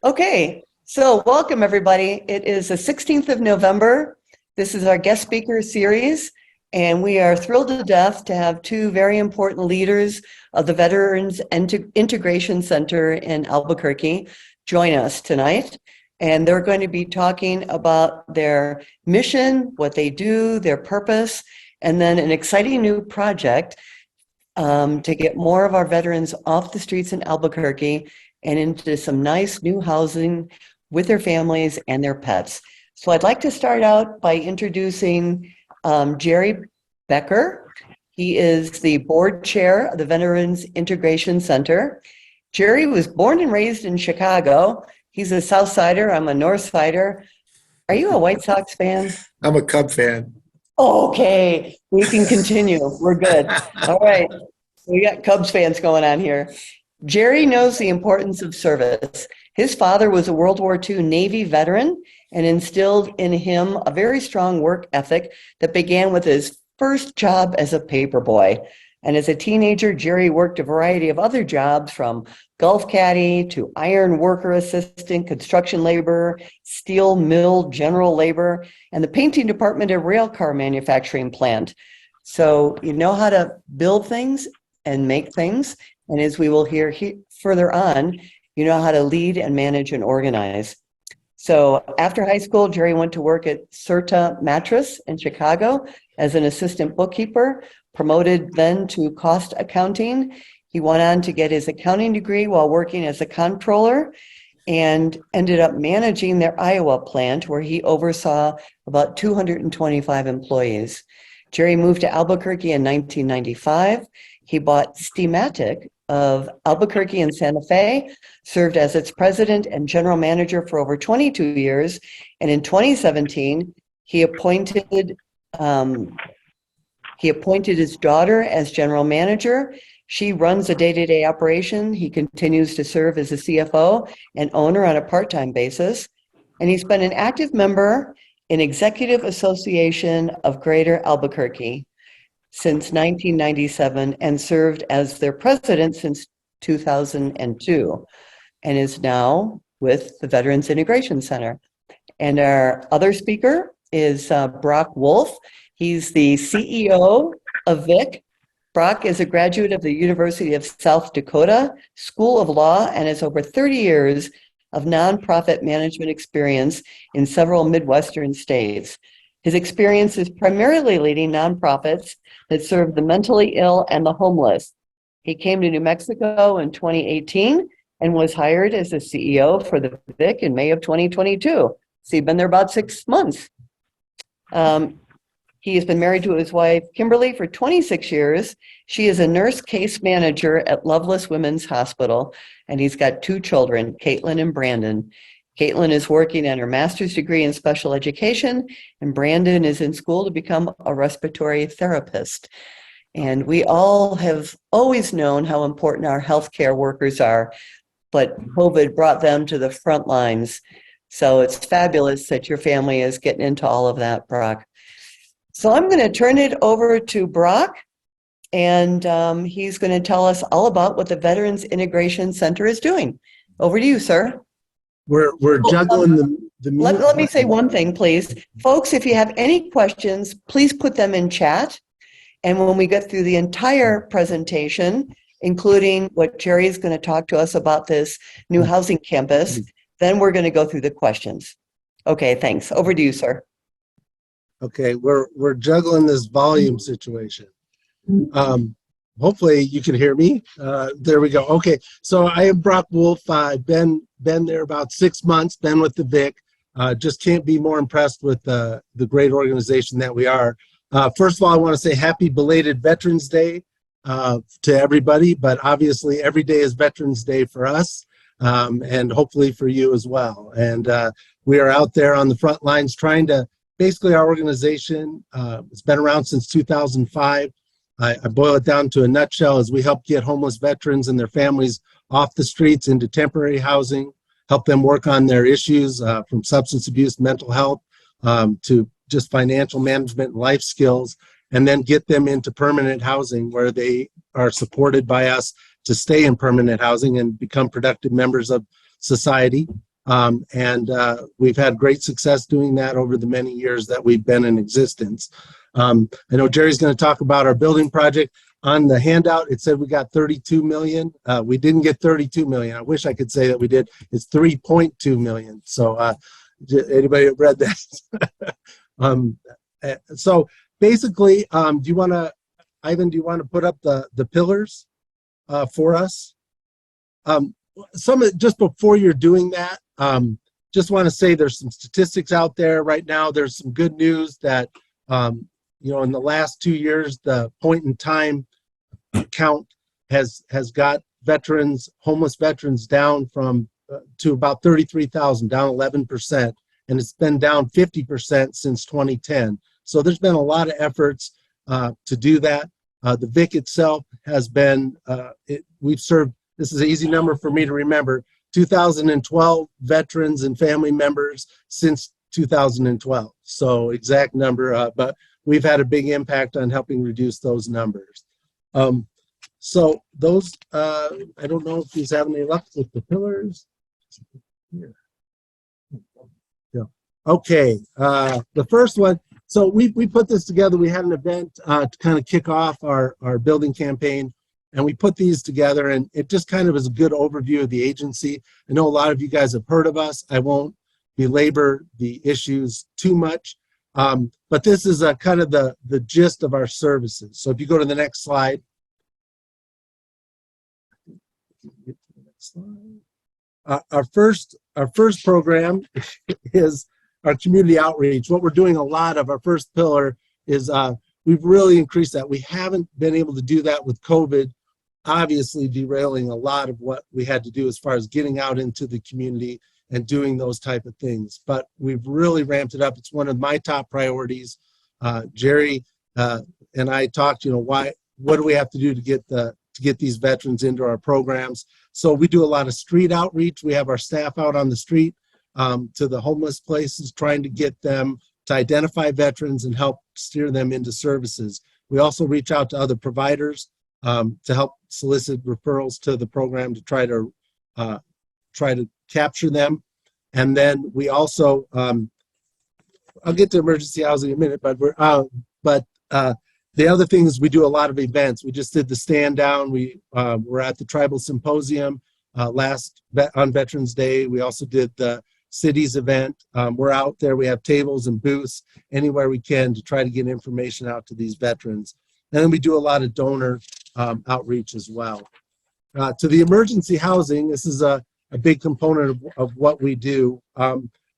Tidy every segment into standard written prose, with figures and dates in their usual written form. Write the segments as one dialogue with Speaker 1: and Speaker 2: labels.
Speaker 1: Okay, so welcome everybody. It is the 16th of November. This is our guest speaker series, and we are thrilled to death to have two very important leaders of the Veterans Integration Center in Albuquerque join us tonight. And they're going to be talking about their mission, what they do, their purpose, and then an exciting new project to get more of our veterans off the streets in Albuquerque and into some nice new housing with their families and their pets. So I'd like to start out by introducing Jerry Becker. He is the board chair of the Veterans Integration Center. Jerry was born and raised in Chicago. He's a South Sider. I'm a North Sider. Are you a White Sox fan?
Speaker 2: I'm a Cub fan.
Speaker 1: Okay, we can continue. We're good. All right. We got Cubs fans going on here. Jerry knows the importance of service. His father was a World War II Navy veteran and instilled in him a very strong work ethic that began with his first job as a paperboy. And as a teenager, Jerry worked a variety of other jobs from Gulf caddy to iron worker assistant, construction laborer, steel mill general labor, and the painting department at a rail car manufacturing plant. So you know how to build things and make things. And as we will hear further on, you know how to lead and manage and organize. So after high school, Jerry went to work at Serta Mattress in Chicago as an assistant bookkeeper, promoted then to cost accounting. He went on to get his accounting degree while working as a comptroller and ended up managing their Iowa plant where he oversaw about 225 employees. Jerry moved to Albuquerque in 1995. He bought Steamatic of Albuquerque and Santa Fe, served as its president and general manager for over 22 years. And in 2017, he appointed his daughter as general manager. She runs a day-to-day operation. He continues to serve as a CFO and owner on a part-time basis. And he's been an active member in Executive Association of Greater Albuquerque since 1997 and served as their president since 2002 and is now with the Veterans Integration Center. And our other speaker is Brock Wolf. He's the CEO of VIC. Brock is a graduate of the University of South Dakota School of Law and has over 30 years of nonprofit management experience in several Midwestern states. His experience is primarily leading nonprofits that serve the mentally ill and the homeless. He came to New Mexico in 2018 and was hired as the CEO for the VIC in May of 2022. So he's been there about 6 months. He has been married to his wife, Kimberly, for 26 years. She is a nurse case manager at Loveless Women's Hospital, and he's got 2 children, Caitlin and Brandon. Caitlin is working on her master's degree in special education, and Brandon is in school to become a respiratory therapist. And we all have always known how important our healthcare workers are, but COVID brought them to the front lines. So it's fabulous that your family is getting into all of that, Brock. So I'm going to turn it over to Brock, and he's going to tell us all about what the Veterans Integration Center is doing. Over to you, sir.
Speaker 2: We're juggling the
Speaker 1: Let me say one thing, please. Folks, if you have any questions, please put them in chat. And when we get through the entire presentation, including what Jerry is going to talk to us about this new housing campus, then we're going to go through the questions. Okay, thanks. Over to you, sir.
Speaker 2: Okay, we're juggling this volume situation. Hopefully you can hear me. There we go. Okay, so I am Brock Wolf. I've been there about 6 months, been with the VIC. Just can't be more impressed with the great organization that we are. First of all, I want to say happy belated Veterans Day to everybody, but obviously every day is Veterans Day for us, and hopefully for you as well. And we are out there on the front lines trying to, basically our organization, it's been around since 2005. I boil it down to a nutshell as we help get homeless veterans and their families off the streets into temporary housing, help them work on their issues from substance abuse, mental health, to just financial management and life skills, and then get them into permanent housing where they are supported by us to stay in permanent housing and become productive members of society. We've had great success doing that over the many years that we've been in existence. I know Jerry's going to talk about our building project. On the handout, it said we got 32 million. We didn't get 32 million. I wish I could say that we did. It's 3.2 million. So anybody that read that? So basically, do you want to, Ivan, do you want to put up the pillars for us? Just before you're doing that, just want to say there's some statistics out there right now. There's some good news that, in the last 2 years, the point in time count has got homeless veterans down to about 33,000, down 11%, and it's been down 50% since 2010. So there's been a lot of efforts to do that. The VIC itself has been, we've served, this is an easy number for me to remember, 2012 veterans and family members since 2012. So exact number, but we've had a big impact on helping reduce those numbers. So those, I don't know if he's having any luck with the pillars. Here. Yeah. Okay, the first one, so we put this together. We had an event to kind of kick off our building campaign, and we put these together, and it just kind of is a good overview of the agency. I know a lot of you guys have heard of us. I won't belabor the issues too much, but this is kind of the gist of our services. So if you go to the next slide. Get to the next slide. Our first program is our community outreach. What we're doing a lot of, our first pillar is we've really increased that. We haven't been able to do that with COVID, obviously derailing a lot of what we had to do as far as getting out into the community and doing those type of things. But we've really ramped it up. It's one of my top priorities. Jerry and I talked, what do we have to do to get these veterans into our programs? So we do a lot of street outreach. We have our staff out on the street to the homeless places, trying to get them to identify veterans and help steer them into services. We also reach out to other providers to help solicit referrals to the program to try to capture them. And then we also, I'll get to emergency housing in a minute, but the other thing is we do a lot of events. We just did the stand down. We were at the Tribal Symposium on Veterans Day. We also did the cities event. We're out there. We have tables and booths anywhere we can to try to get information out to these veterans. And then we do a lot of donor outreach as well. To the emergency housing, this is a big component of what we do.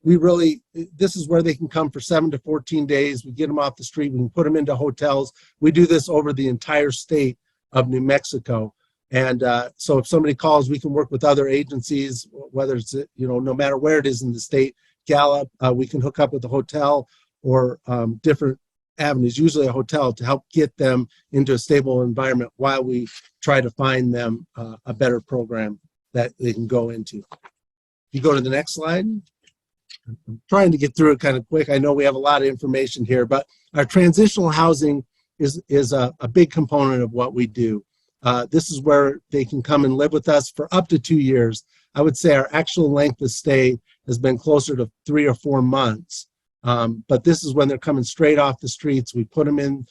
Speaker 2: This is where they can come for 7 to 14 days. We get them off the street. We can put them into hotels. We do this over the entire state of New Mexico. And so if somebody calls, we can work with other agencies, whether it's, no matter where it is in the state, Gallup, we can hook up with the hotel or different avenues, usually a hotel, to help get them into a stable environment while we try to find them a better program that they can go into. If you go to the next slide. I'm trying to get through it kind of quick. I know we have a lot of information here, but our transitional housing is a big component of what we do. This is where they can come and live with us for up to 2 years. I would say our actual length of stay has been closer to 3 or 4 months. But this is when they're coming straight off the streets. We put them in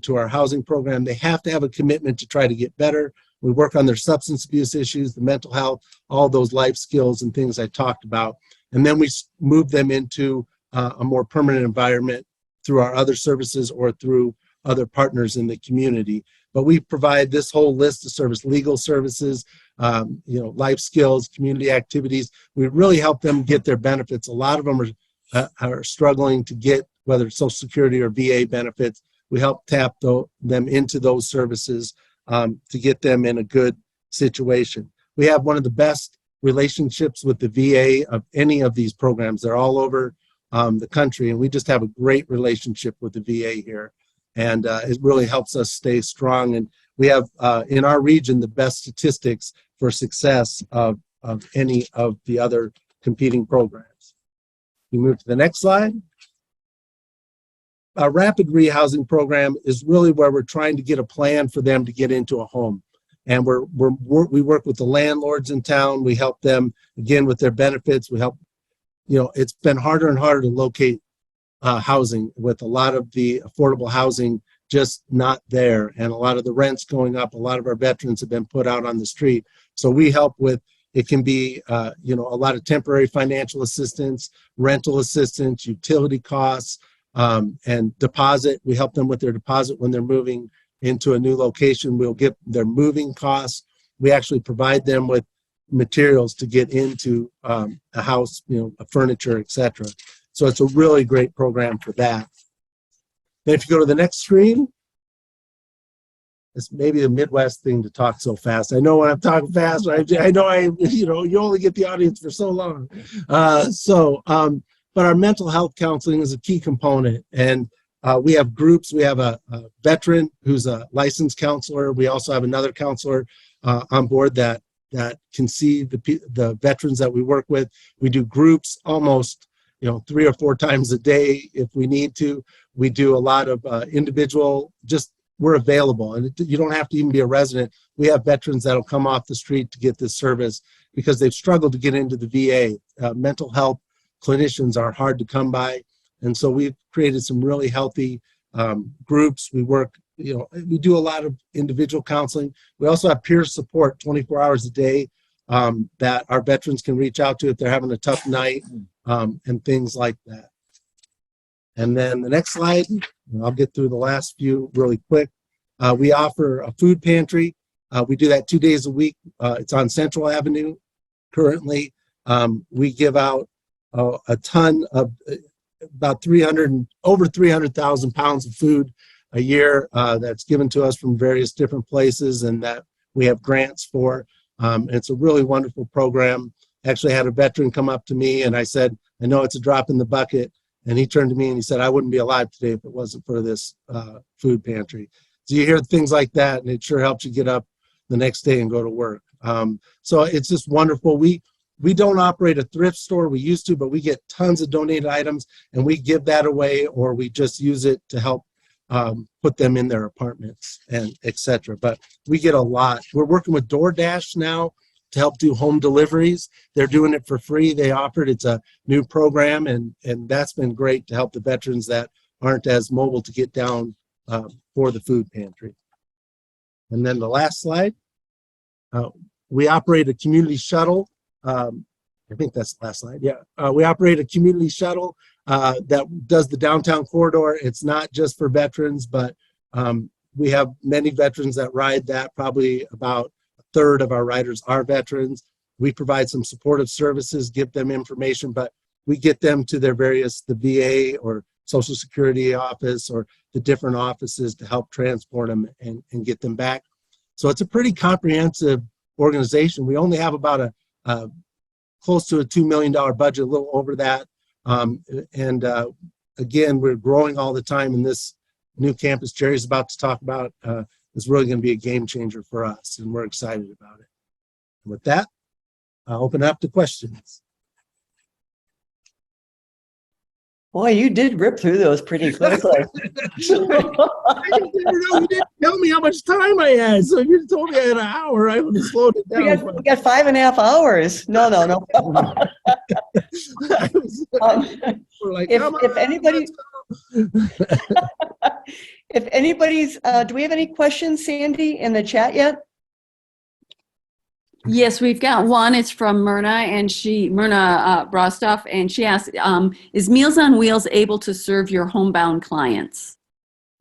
Speaker 2: to our housing program. They have to have a commitment to try to get better. We work on their substance abuse issues, the mental health, all those life skills and things I talked about. And then we move them into a more permanent environment through our other services or through other partners in the community. But we provide this whole list of service, legal services, life skills, community activities. We really help them get their benefits. A lot of them are struggling to get, whether it's Social Security or VA benefits. We help tap them into those services to get them in a good situation. We have one of the best relationships with the VA of any of these programs. They're all over the country, and we just have a great relationship with the VA here. And it really helps us stay strong. And we have, in our region, the best statistics for success of any of the other competing programs. You move to the next slide. Our rapid rehousing program is really where we're trying to get a plan for them to get into a home. And we work with the landlords in town. We help them, again, with their benefits. We help it's been harder and harder to locate housing, with a lot of the affordable housing just not there, and a lot of the rents going up. A lot of our veterans have been put out on the street. So we help with, it can be, a lot of temporary financial assistance, rental assistance, utility costs, and deposit. We help them with their deposit when they're moving into a new location. We'll get their moving costs. We actually provide them with materials to get into a house, furniture, etc. So it's a really great program for that. Then if you go to the next screen, it's maybe the Midwest thing to talk so fast. I know when I'm talking fast, I know you only get the audience for so long. But our mental health counseling is a key component. And we have groups. We have a veteran who's a licensed counselor. We also have another counselor on board that can see the veterans that we work with. We do groups almost 3 or 4 times a day if we need to. We do a lot of individual, just we're available, and you don't have to even be a resident. We have veterans that'll come off the street to get this service because they've struggled to get into the VA. Mental health clinicians are hard to come by, and so we've created some really healthy groups. We work, we do a lot of individual counseling. We also have peer support 24 hours a day that our veterans can reach out to if they're having a tough night, and things like that. And then the next slide, I'll get through the last few really quick. We offer a food pantry. We do that 2 days a week. It's on Central Avenue currently. We give out a ton of about over 300,000 pounds of food a year that's given to us from various different places, and that we have grants for. It's a really wonderful program. Actually had a veteran come up to me and I said, I know it's a drop in the bucket. And he turned to me and he said, I wouldn't be alive today if it wasn't for this food pantry. So you hear things like that, and it sure helps you get up the next day and go to work. So it's just wonderful. We don't operate a thrift store. We used to, but we get tons of donated items, and we give that away, or we just use it to help put them in their apartments and etc. But we get a lot. We're working with DoorDash now to help do home deliveries. They're doing it for free. They offered, it's a new program, and that's been great to help the veterans that aren't as mobile to get down for the food pantry. And then the last slide, we operate a community shuttle. I think that's the last slide. Yeah, we operate a community shuttle that does the downtown corridor. It's not just for veterans, but we have many veterans that ride that. Probably about a third of our riders are veterans. We provide some supportive services, give them information, but we get them to their various, the VA or Social Security office or the different offices to help transport them and get them back. So it's a pretty comprehensive organization. We only have about a close to a $2 million budget, a little over that. Again, we're growing all the time, and this new campus Jerry's about to talk about is really going to be a game changer for us, and we're excited about it. And with that, I'll open it up to questions.
Speaker 1: Boy, you did rip through those pretty quickly.
Speaker 2: I didn't know, you didn't tell me how much time I had. So if you told me I had an hour, I would have slowed it down.
Speaker 1: We got 5.5 hours. No.
Speaker 2: Like,
Speaker 1: if anybody, if anybody's, do we have any questions, Sandy, in the chat yet?
Speaker 3: Yes, we've got one. It's from Myrna Brostoff, and she asked, is Meals on Wheels able to serve your homebound clients?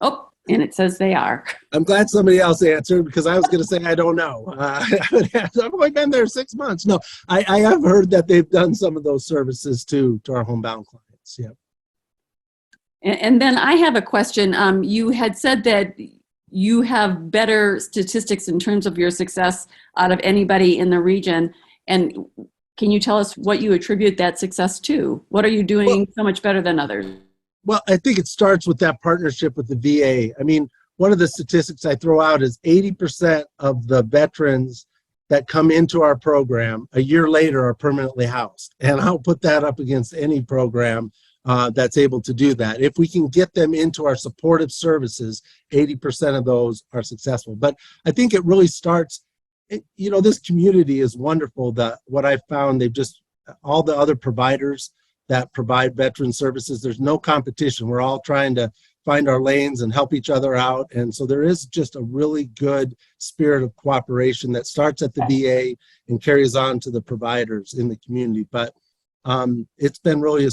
Speaker 3: Oh, and it says they are.
Speaker 2: I'm glad somebody else answered, because I was going to say I don't know. I've only been there 6 months. No, I have heard that they've done some of those services too to our homebound clients. Yeah.
Speaker 3: And then I have a question. You had said that you have better statistics in terms of your success out of anybody in the region. And can you tell us what you attribute that success to? What are you doing so much better than others?
Speaker 2: Well, I think it starts with that partnership with the VA. I mean, one of the statistics I throw out is 80% of the veterans that come into our program a year later are permanently housed. And I'll put that up against any program that's able to do that. If we can get them into our supportive services, 80% of those are successful. But I think it really starts, this community is wonderful. What I've found, they've just, all the other providers that provide veteran services. There's no competition. We're all trying to find our lanes and help each other out. And so there is just a really good spirit of cooperation that starts at the VA and carries on to the providers in the community. But it's been really,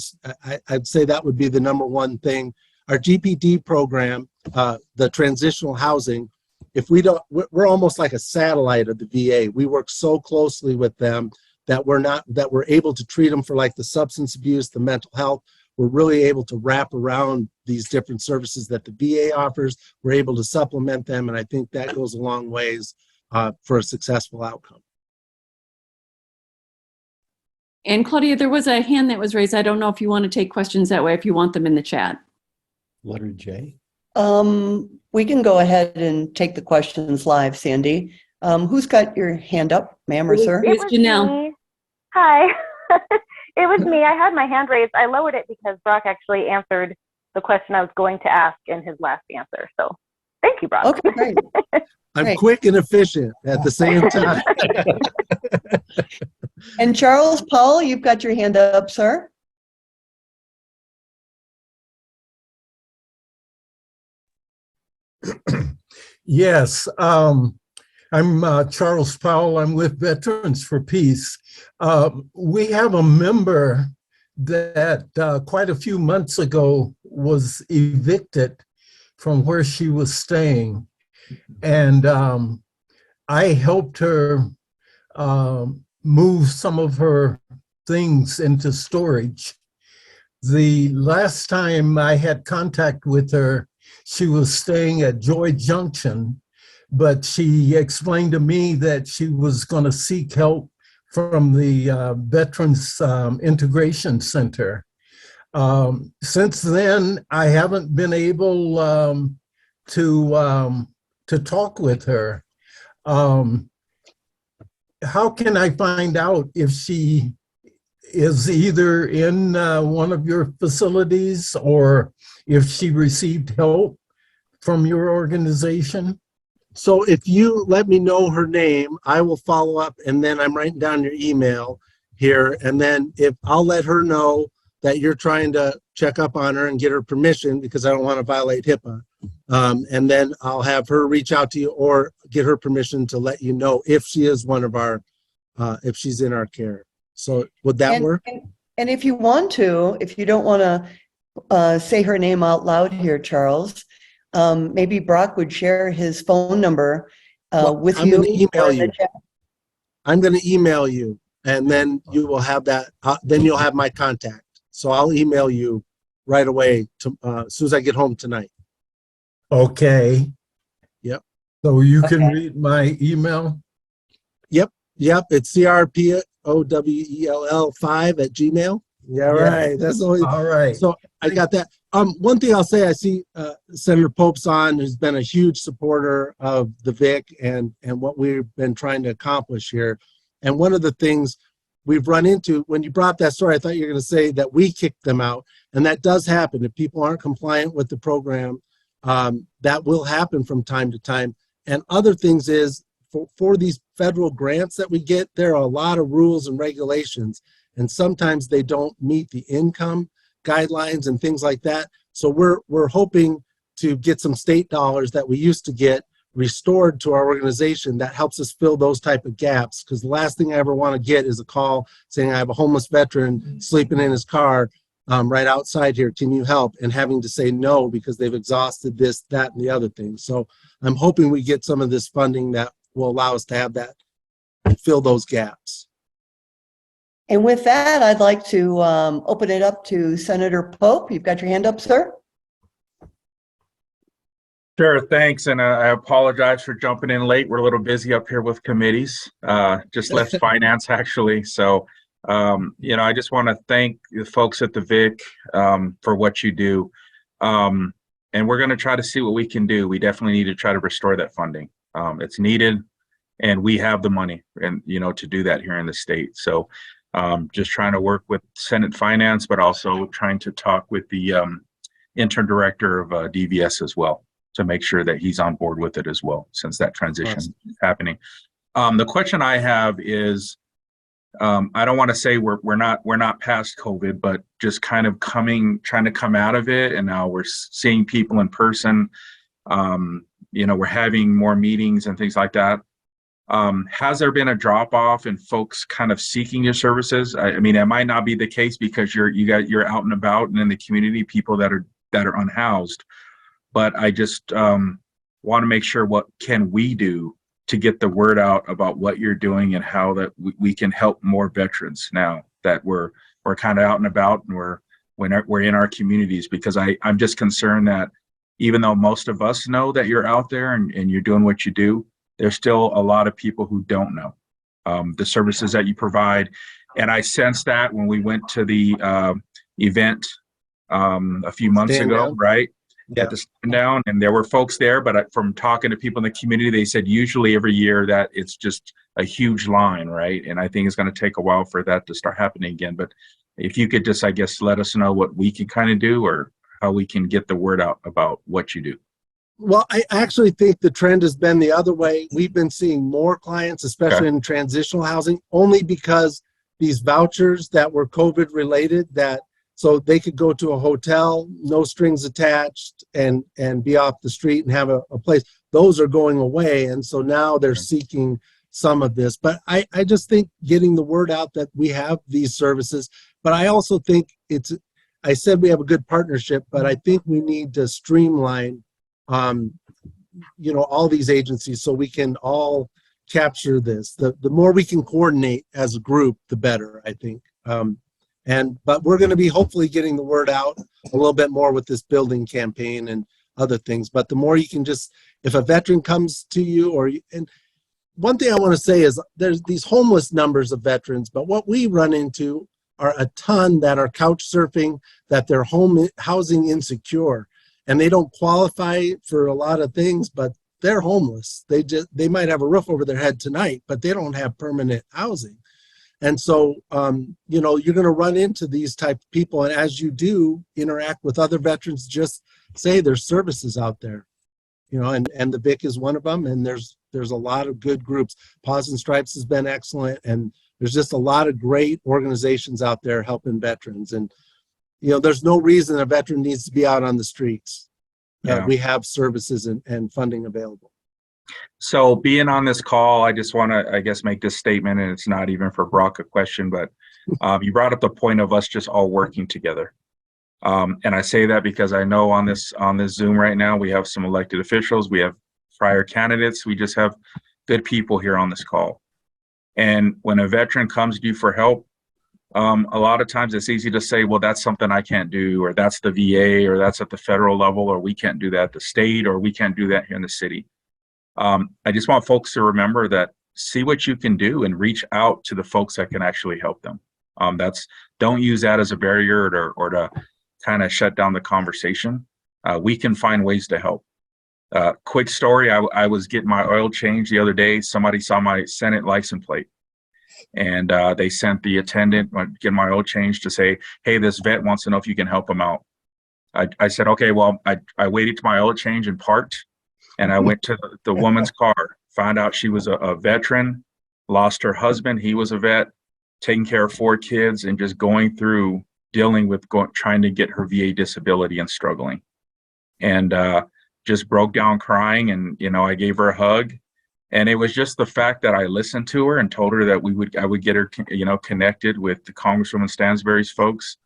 Speaker 2: I'd say that would be the number one thing. Our GPD program, the transitional housing, if we don't, we're almost like a satellite of the VA. We work so closely with them that we're able to treat them for like the substance abuse, the mental health. We're really able to wrap around these different services that the VA offers. We're able to supplement them, and I think that goes a long ways for a successful outcome.
Speaker 3: And Claudia, there was a hand that was raised. I don't know if you want to take questions that way, if you want them in the chat.
Speaker 4: Letter J.
Speaker 1: We can go ahead and take the questions live, Sandy. Who's got your hand up, ma'am or sir?
Speaker 3: It's Janelle.
Speaker 5: Me. Hi. It was me. I had my hand raised. I lowered it because Brock actually answered the question I was going to ask in his last answer. So thank you, Brock.
Speaker 1: Okay, great.
Speaker 2: I'm
Speaker 1: Great.
Speaker 2: quick and efficient at the same time.
Speaker 1: And Charles Paul, you've got your hand up, sir.
Speaker 6: Yes, I'm Charles Powell. I'm with Veterans for Peace. We have a member that quite a few months ago was evicted from where she was staying. And I helped her move some of her things into storage. The last time I had contact with her, she was staying at Joy Junction, but she explained to me that she was going to seek help from the Veterans Integration Center. Since then, I haven't been able to talk with her. How can I find out if she is either in one of your facilities or if she received help from your organization?
Speaker 2: So if you let me know her name, I will follow up, and then I'm writing down your email here. And then if I'll let her know that you're trying to check up on her and get her permission, because I don't want to violate HIPAA. And then I'll have her reach out to you or get her permission to let you know if she is one of our, if she's in our care. So would that work?
Speaker 1: And if you want to, if you don't want to say her name out loud here, Charles, maybe Brock would share his phone number with
Speaker 2: I'm
Speaker 1: you.
Speaker 2: going to email you. I'm going to email you, and then you will have that. Then you'll have my contact. So I'll email you right away as soon as I get home tonight.
Speaker 6: Okay.
Speaker 2: Yep.
Speaker 6: So you can read my email?
Speaker 2: Yep. It's crpowell5@gmail. Yeah, right. That's always
Speaker 6: All right.
Speaker 2: So I got that. One thing I'll say, I see Senator Pope's on, who's been a huge supporter of the VIC and what we've been trying to accomplish here. And one of the things we've run into, when you brought up that story, I thought you were going to say that we kicked them out. And that does happen. If people aren't compliant with the program, that will happen from time to time. And other things is, for these federal grants that we get, there are a lot of rules and regulations. And sometimes they don't meet the income guidelines and things like that. So we're hoping to get some state dollars that we used to get restored to our organization that helps us fill those type of gaps. Because the last thing I ever want to get is a call saying I have a homeless veteran sleeping in his car right outside here. Can you help? And having to say no because they've exhausted this, that, and the other thing. So I'm hoping we get some of this funding that will allow us to have that, fill those gaps.
Speaker 1: And with that, I'd like to open it up to Senator Pope. You've got your hand up, sir.
Speaker 7: Sure, thanks. And I apologize for jumping in late. We're a little busy up here with committees. Just left finance, actually. So, I just want to thank the folks at the VIC for what you do. And we're going to try to see what we can do. We definitely need to try to restore that funding. It's needed, and we have the money and, to do that here in the state. So just trying to work with Senate Finance, but also trying to talk with the intern director of DVS as well to make sure that he's on board with it as well, since that transition is happening. The question I have is, I don't want to say we're not past COVID, but just kind of trying to come out of it, and now we're seeing people in person. We're having more meetings and things like that. Has there been a drop off in folks kind of seeking your services? I mean, it might not be the case because you're out and about and in the community, people that are unhoused. But I just want to make sure, what can we do to get the word out about what you're doing and how that we can help more veterans now that we're kind of out and about and we're in our communities, because I'm just concerned that even though most of us know that you're out there and you're doing what you do, there's still a lot of people who don't know the services that you provide. And I sensed that when we went to the event a few months
Speaker 2: Stand
Speaker 7: ago,
Speaker 2: down.
Speaker 7: right?
Speaker 2: Yeah.
Speaker 7: At the stand down, and there were folks there, but from talking to people in the community, they said usually every year that it's just a huge line, right? And I think it's going to take a while for that to start happening again. But if you could just, I guess, let us know what we can kind of do, or how we can get the word out about what you do.
Speaker 2: Well, I actually think the trend has been the other way. We've been seeing more clients, especially
Speaker 7: Okay.
Speaker 2: in transitional housing, only because these vouchers that were COVID related, that so they could go to a hotel, no strings attached, and be off the street and have a place. Those are going away. And so now they're seeking some of this. But I just think getting the word out that we have these services. But I also think I said we have a good partnership, but I think we need to streamline all these agencies so we can all capture this. The more we can coordinate as a group, the better, I think. But we're going to be hopefully getting the word out a little bit more with this building campaign and other things. But the more you can if a veteran comes to you, and one thing I want to say is there's these homeless numbers of veterans, but what we run into are a ton that are couch surfing, that they're housing insecure, and they don't qualify for a lot of things, but they're homeless. They might have a roof over their head tonight, but they don't have permanent housing. And so, you're going to run into these type of people. And as you do interact with other veterans, just say there's services out there, and the VIC is one of them. And there's a lot of good groups. Paws and Stripes has been excellent. And there's just a lot of great organizations out there helping veterans. And, there's no reason a veteran needs to be out on the streets.
Speaker 7: Yeah.
Speaker 2: We have services and funding available.
Speaker 7: So being on this call, I just want to, I guess, make this statement, and it's not even for Brock a question, but you brought up the point of us just all working together. And I say that because I know on this Zoom right now, we have some elected officials, we have prior candidates, we just have good people here on this call. And when a veteran comes to you for help, a lot of times it's easy to say, well, that's something I can't do, or that's the VA, or that's at the federal level, or we can't do that at the state, or we can't do that here in the city. I just want folks to remember that, see what you can do and reach out to the folks that can actually help them. Don't use that as a barrier or to kind of shut down the conversation. We can find ways to help. Quick story, I was getting my oil change the other day. Somebody saw my Senate license plate, and they sent the attendant getting my oil change to say, hey, this vet wants to know if you can help him out. I said, okay, well, I waited till my oil change and parked. And I went to the woman's car, found out she was a veteran, lost her husband. He was a vet, taking care of 4 kids, and just going through dealing with trying to get her VA disability and struggling. And just broke down crying. And, I gave her a hug. And it was just the fact that I listened to her and told her that I would get her, connected with the Congresswoman Stansberry's folks.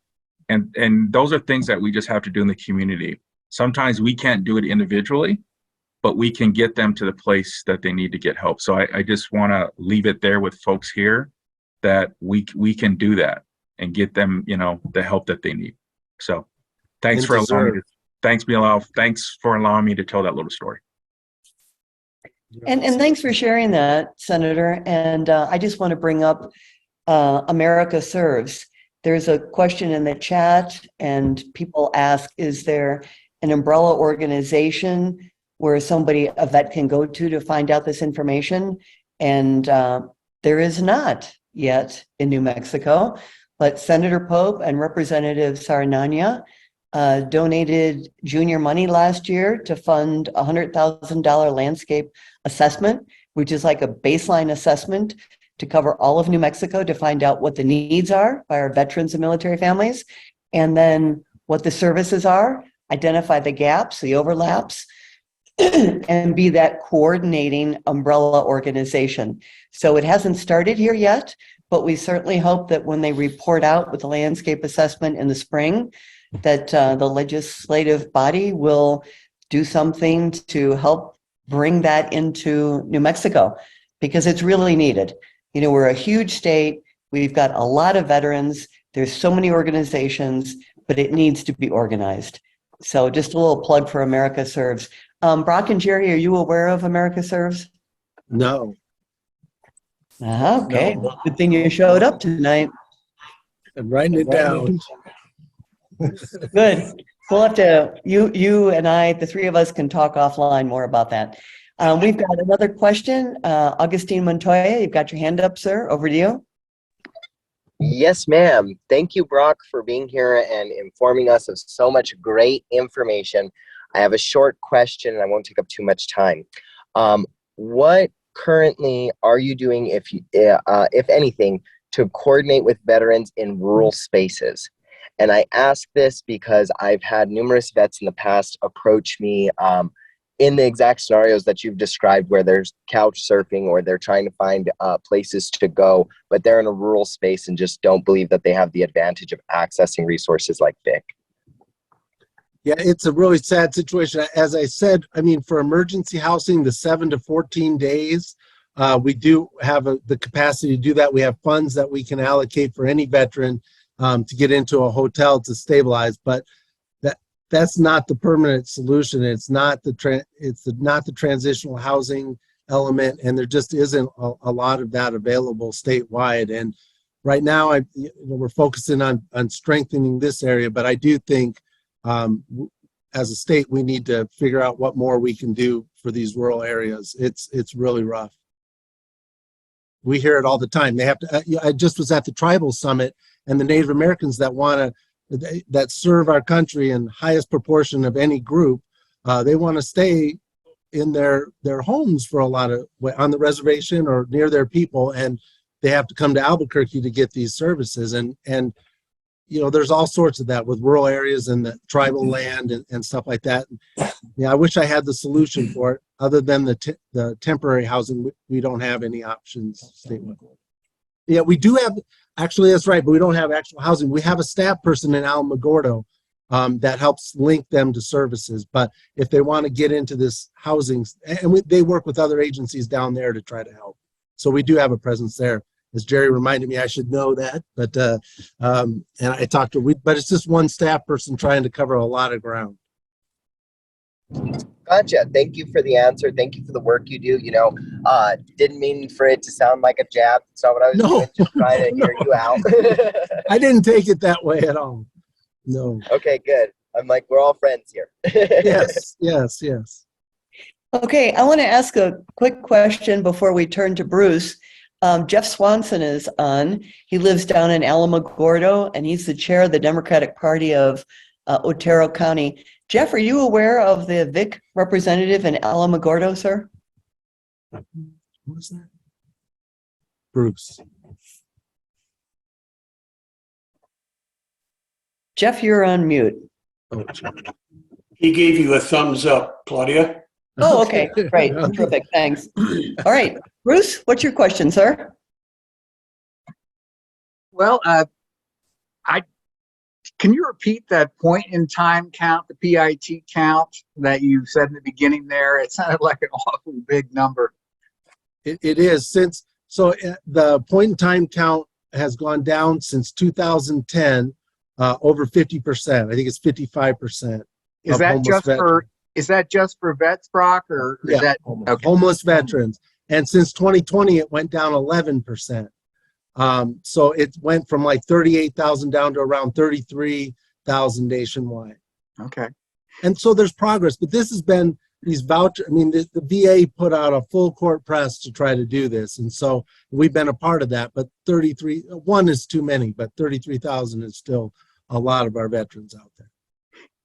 Speaker 7: And those are things that we just have to do in the community. Sometimes we can't do it individually, but we can get them to the place that they need to get help. So I just want to leave it there with folks here that we can do that and get them, the help that they need. So thanks for allowing me to tell that little story.
Speaker 1: And thanks for sharing that, Senator. And I just want to bring up America Serves. There's a question in the chat, and people ask, is there an umbrella organization where a vet can go to find out this information? And there is not yet in New Mexico, but Senator Pope and Representative Sarnania donated junior money last year to fund a $100,000 landscape assessment, which is like a baseline assessment to cover all of New Mexico to find out what the needs are by our veterans and military families, and then what the services are, identify the gaps, the overlaps, and be that coordinating umbrella organization. So it hasn't started here yet, but we certainly hope that when they report out with the landscape assessment in the spring, that the legislative body will do something to help bring that into New Mexico, because it's really needed. You know, we're a huge state. We've got a lot of veterans. There's so many organizations, but it needs to be organized. So just a little plug for America Serves. Brock and Jerry, are you aware of America Serves?
Speaker 2: No.
Speaker 1: Okay,
Speaker 2: No.
Speaker 1: well, good thing you showed up tonight.
Speaker 2: I'm writing it down.
Speaker 1: Good. We'll have to, you and I, the three of us can talk offline more about that. We've got another question. Augustine Montoya, you've got your hand up, sir. Over to you.
Speaker 8: Yes, ma'am. Thank you, Brock, for being here and informing us of so much great information. I have a short question, and I won't take up too much time. What currently are you doing, if anything, to coordinate with veterans in rural spaces? And I ask this because I've had numerous vets in the past approach me in the exact scenarios that you've described, where there's couch surfing or they're trying to find places to go, but they're in a rural space and just don't believe that they have the advantage of accessing resources like VIC.
Speaker 2: Yeah, it's a really sad situation. As I said, I mean, for emergency housing, the 7 to 14 days, we do have the capacity to do that. We have funds that we can allocate for any veteran to get into a hotel to stabilize, but that's not the permanent solution. It's not the transitional housing element, and there just isn't a lot of that available statewide. And right now, we're focusing on strengthening this area, but I do think as a state, we need to figure out what more we can do for these rural areas. It's really rough. We hear it all the time. They have to. I just was at the tribal summit, and the Native Americans that serve our country in highest proportion of any group, they want to stay in their homes for a lot of on the reservation or near their people, and they have to come to Albuquerque to get these services. And you know, there's all sorts of that with rural areas and the tribal land and stuff like that. Yeah, I wish I had the solution for it. Other than the temporary housing, we don't have any options statewide. Yeah, we do have, actually, that's right, but we don't have actual housing. We have a staff person in Alamogordo that helps link them to services. But if they want to get into this housing, and they work with other agencies down there to try to help. So we do have a presence there. As Jerry reminded me, I should know that, but and I talked to, but it's just one staff person trying to cover a lot of ground.
Speaker 8: Gotcha. Thank you for the answer. Thank you for the work you do. You know, didn't mean for it to sound like a jab. That's not what I was doing. Just trying to hear you out.
Speaker 2: I didn't take it that way at all. No.
Speaker 8: Okay, good. I'm like, we're all friends here.
Speaker 2: Yes.
Speaker 1: Okay, I want to ask a quick question before we turn to Bruce. Jeff Swanson is on. He lives down in Alamogordo, and he's the chair of the Democratic Party of Otero County. Jeff, are you aware of the VIC representative in Alamogordo, sir?
Speaker 2: What was that? Bruce.
Speaker 1: Jeff, you're on mute.
Speaker 2: Oh,
Speaker 9: He gave you a thumbs up, Claudia.
Speaker 1: Oh, okay, great, terrific, thanks. All right, Bruce, what's your question, sir?
Speaker 10: Well, can you repeat that point in time count, the PIT count that you said in the beginning there? It sounded like an awfully big number.
Speaker 2: It is the point in time count has gone down since 2010, over 50%. I think it's 55%.
Speaker 10: Is that just for vets, Brock, or is that okay?
Speaker 2: Homeless veterans? And since 2020, it went down 11%. So it went from like 38,000 down to around 33,000 nationwide.
Speaker 10: Okay.
Speaker 2: And so there's progress, but this has been these voucher. I mean, the VA put out a full court press to try to do this, and so we've been a part of that. But 1 is too many, but 33,000 is still a lot of our veterans out there.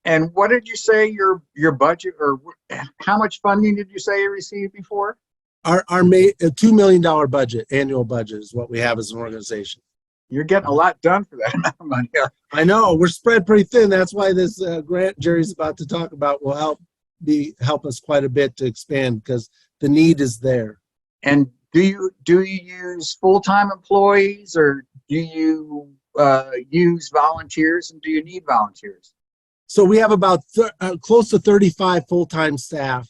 Speaker 10: And what did you say your budget, or how much funding did you say you received before?
Speaker 2: a $2 million budget, annual budget is what we have as an organization.
Speaker 10: You're getting a lot done for that amount of money.
Speaker 2: I know we're spread pretty thin. That's why this grant Jerry's about to talk about will help us quite a bit to expand because the need is there.
Speaker 10: And do you use full-time employees or do you use volunteers, and do you need volunteers?
Speaker 2: So we have about close to 35 full-time staff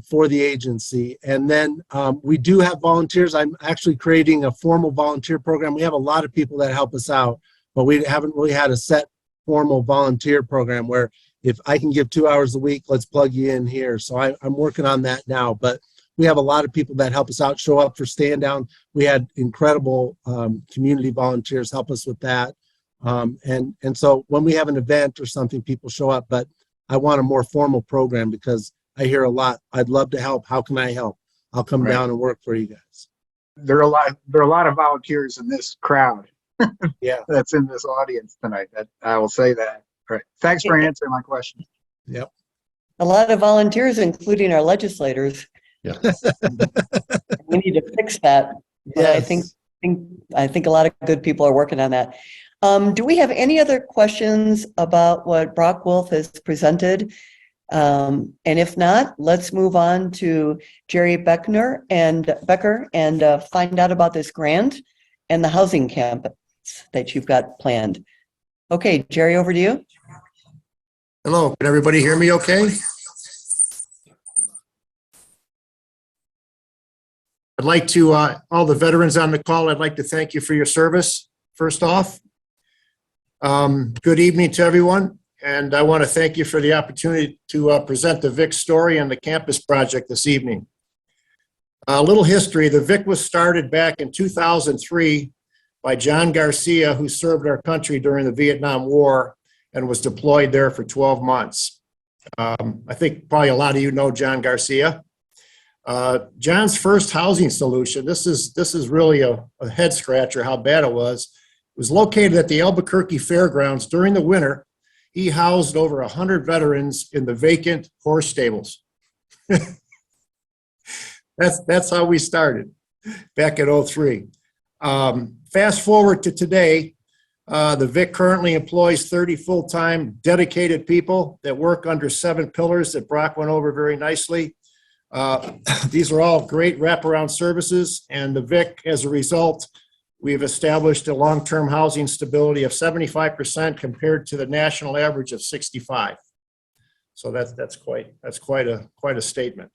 Speaker 2: for the agency. And then we do have volunteers. I'm actually creating a formal volunteer program. We have a lot of people that help us out, but we haven't really had a set formal volunteer program where if I can give 2 hours a week, let's plug you in here. So I'm working on that now, but we have a lot of people that help us out, show up for stand down. We had incredible community volunteers help us with that. And so when we have an event or something, people show up, but I want a more formal program because I hear a lot. I'd love to help. How can I help? I'll come down and work for you guys.
Speaker 10: There are a lot of volunteers in this crowd.
Speaker 2: Yeah.
Speaker 10: That's in this audience tonight. That I will say that. All right. Thanks for answering my question.
Speaker 2: Yep.
Speaker 1: A lot of volunteers, including our legislators.
Speaker 4: Yeah.
Speaker 1: We need to fix that. But
Speaker 2: Yes.
Speaker 1: I think a lot of good people are working on that. Do we have any other questions about what Brock Wolf has presented? And if not, let's move on to Jerry Becker and find out about this grant and the housing campus that you've got planned. Okay, Jerry, over to you.
Speaker 11: Hello, can everybody hear me okay? I'd like to, all the veterans on the call, I'd like to thank you for your service, first off. Good evening to everyone, and I want to thank you for the opportunity to present the VIC story and the campus project this evening. A little history, the VIC was started back in 2003 by John Garcia, who served our country during the Vietnam War and was deployed there for 12 months. I think probably a lot of you know John Garcia. John's first housing solution, this is really a head scratcher how bad it was located at the Albuquerque Fairgrounds during the winter. He housed over 100 veterans in the vacant horse stables. That's how we started back in '03. Fast forward to today, the VIC currently employs 30 full-time dedicated people that work under 7 pillars that Brock went over very nicely. These are all great wraparound services, and the VIC, as a result, we've established a long-term housing stability of 75% compared to the national average of 65. So that's quite a statement.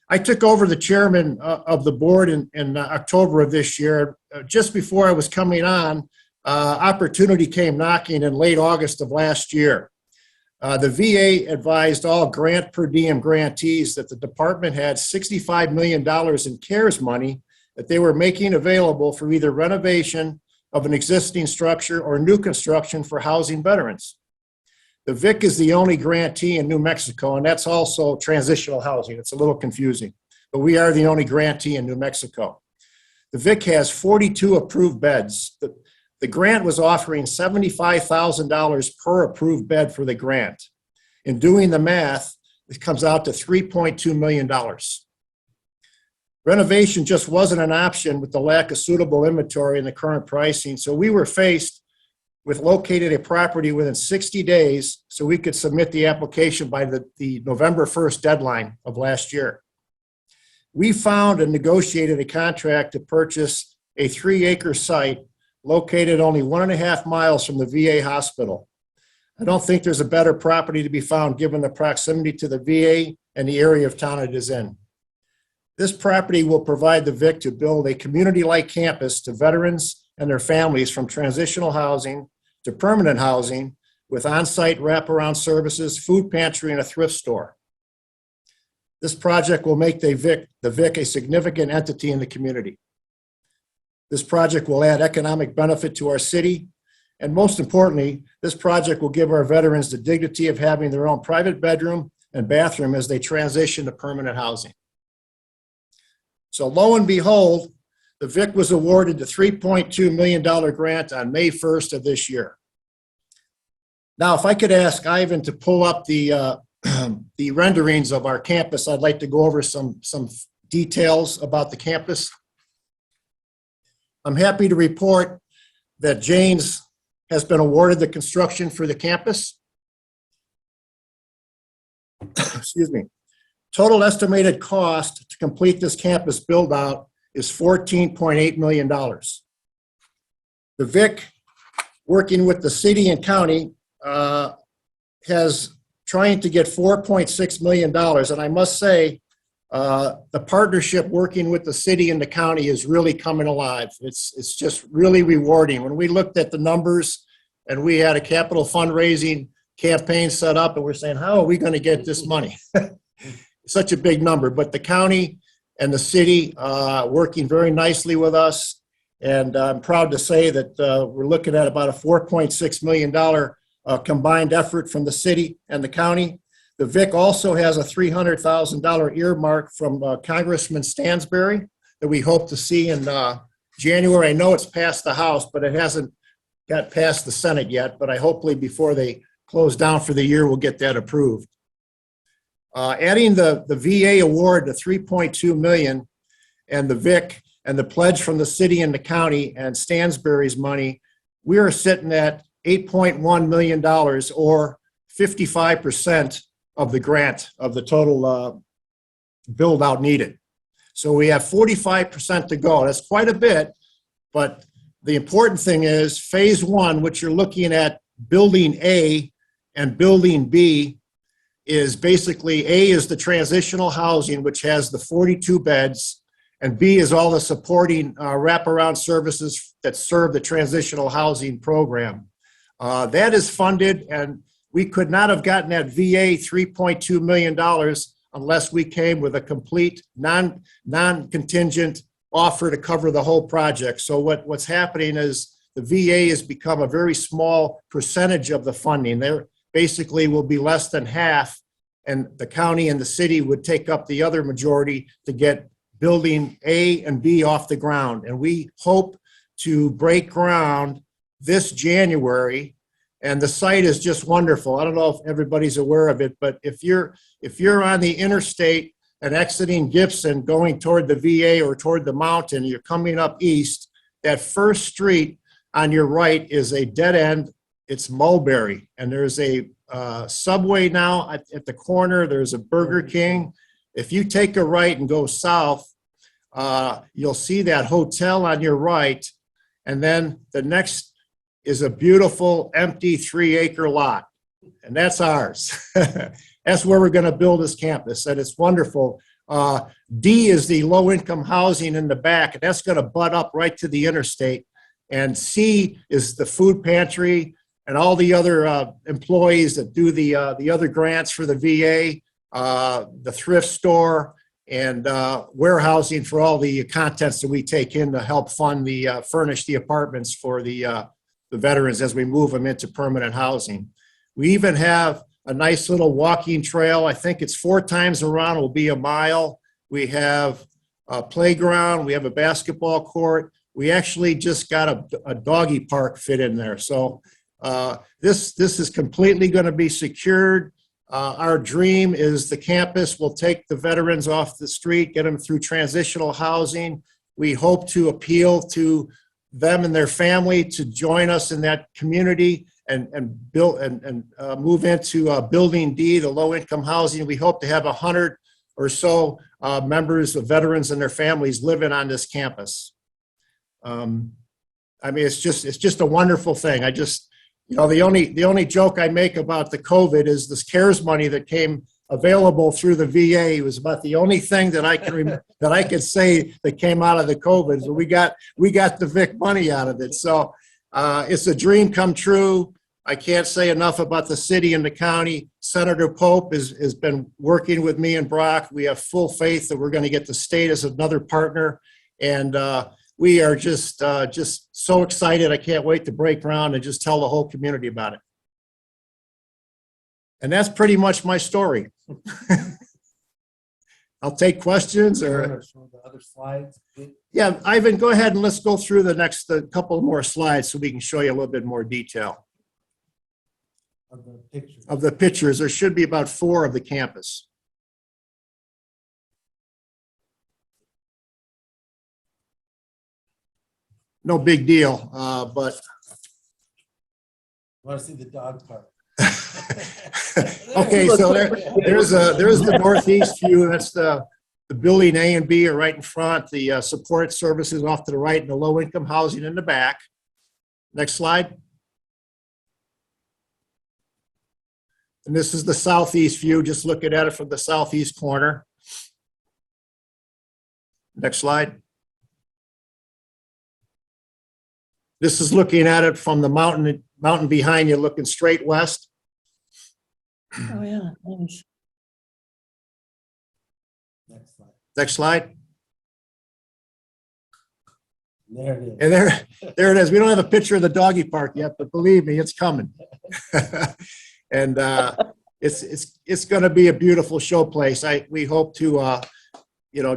Speaker 11: I took over the chairman of the board in October of this year. Just before I was coming on, opportunity came knocking in late August of last year. The VA advised all grant per diem grantees that the department had $65 million in CARES money that they were making available for either renovation of an existing structure or new construction for housing veterans. The VIC is the only grantee in New Mexico, and that's also transitional housing. It's a little confusing, but we are the only grantee in New Mexico. The VIC has 42 approved beds. The grant was offering $75,000 per approved bed for the grant. In doing the math, it comes out to $3.2 million. Renovation just wasn't an option with the lack of suitable inventory and the current pricing, so we were faced with locating a property within 60 days so we could submit the application by the November 1st deadline of last year. We found and negotiated a contract to purchase a 3-acre site located only 1.5 miles from the VA hospital. I don't think there's a better property to be found given the proximity to the VA and the area of town it is in. This property will provide the VIC to build a community-like campus to veterans and their families from transitional housing to permanent housing with on-site wraparound services, food pantry, and a thrift store. This project will make the VIC a significant entity in the community. This project will add economic benefit to our city, and most importantly, this project will give our veterans the dignity of having their own private bedroom and bathroom as they transition to permanent housing. So lo and behold, the VIC was awarded the $3.2 million grant on May 1st of this year. Now, if I could ask Ivan to pull up the the renderings of our campus, I'd like to go over some details about the campus. I'm happy to report that Janes has been awarded the construction for the campus. Excuse me. Total estimated cost to complete this campus build out is $14.8 million. The VIC, working with the city and county, has trying to get $4.6 million. And I must say, the partnership working with the city and the county is really coming alive. It's just really rewarding. When we looked at the numbers and we had a capital fundraising campaign set up and we're saying, how are we going to get this money? Such a big number, but the county and the city working very nicely with us. And I'm proud to say that we're looking at about a $4.6 million combined effort from the city and the county. The VIC also has a $300,000 earmark from Congressman Stansberry that we hope to see in January. I know it's passed the House, but it hasn't got past the Senate yet. But I hopefully before they close down for the year, we'll get that approved. Adding the VA award to $3.2 million and the VIC and the pledge from the city and the county and Stansberry's money, we are sitting at $8.1 million or 55% of the grant of the total build out needed. So we have 45% to go. That's quite a bit, but the important thing is phase one, which you're looking at building A and building B, is basically A is the transitional housing, which has the 42 beds, and B is all the supporting wraparound services that serve the transitional housing program. That is funded, and we could not have gotten that VA $3.2 million unless we came with a complete non-contingent offer to cover the whole project. So what's happening is the VA has become a very small percentage of the funding. There basically will be less than half, and the county and the city would take up the other majority to get building A and B off the ground. And we hope to break ground this January. And the site is just wonderful. I don't know if everybody's aware of it, but if you're on the interstate and exiting Gibson going toward the VA or toward the mountain, you're coming up east, that first street on your right is a dead end. It's Mulberry, and there's a Subway now at the corner. There's a Burger King. If you take a right and go south, you'll see that hotel on your right, and then the next is a beautiful empty 3-acre lot, and that's ours. That's where we're going to build this campus, and it's wonderful. D is the low-income housing in the back, and that's going to butt up right to the interstate. And C is the food pantry and all the other employees that do the other grants for the VA, the thrift store, and warehousing for all the contents that we take in to help fund the furnish the apartments for the veterans as we move them into permanent housing. We even have a nice little walking trail. I think it's 4 times around, will be a mile. We have a playground. We have a basketball court. We actually just got a doggy park fit in there. So this is completely going to be secured. Our dream is the campus will take the veterans off the street, get them through transitional housing. We hope to appeal to them and their family to join us in that community and build and move into building D, the low-income housing. We hope to have 100 or so members of veterans and their families living on this campus. I mean, it's just a wonderful thing. The only joke I make about the COVID is this CARES money that came available through the VA. It was about the only thing that I can that I could say that came out of the COVID. So we got the VIC money out of it. So it's a dream come true. I can't say enough about the city and the county. Senator Pope has been working with me and Brock. We have full faith that we're going to get the state as another partner, and we are just so excited. I can't wait to break ground and just tell the whole community about it. And that's pretty much my story. I'll take questions or
Speaker 4: the other slides.
Speaker 11: yeah, Ivan, go ahead and let's go through the next couple more slides so we can show you a little bit more detail. of the pictures. There should be about 4 of the campus. No big deal, but
Speaker 2: Want to see the dog park?
Speaker 11: okay, so there's the northeast view. That's the building A and B are right in front. The support services off to the right, and the low income housing in the back. Next slide. And this is the southeast view, just looking at it from the southeast corner. Next slide. This is looking at it from the mountain behind you, looking straight west.
Speaker 1: Oh, yeah, nice.
Speaker 11: Next slide.
Speaker 2: There it is.
Speaker 11: And there it is. We don't have a picture of the doggy park yet, but believe me, it's coming. And it's going to be a beautiful show place. We hope to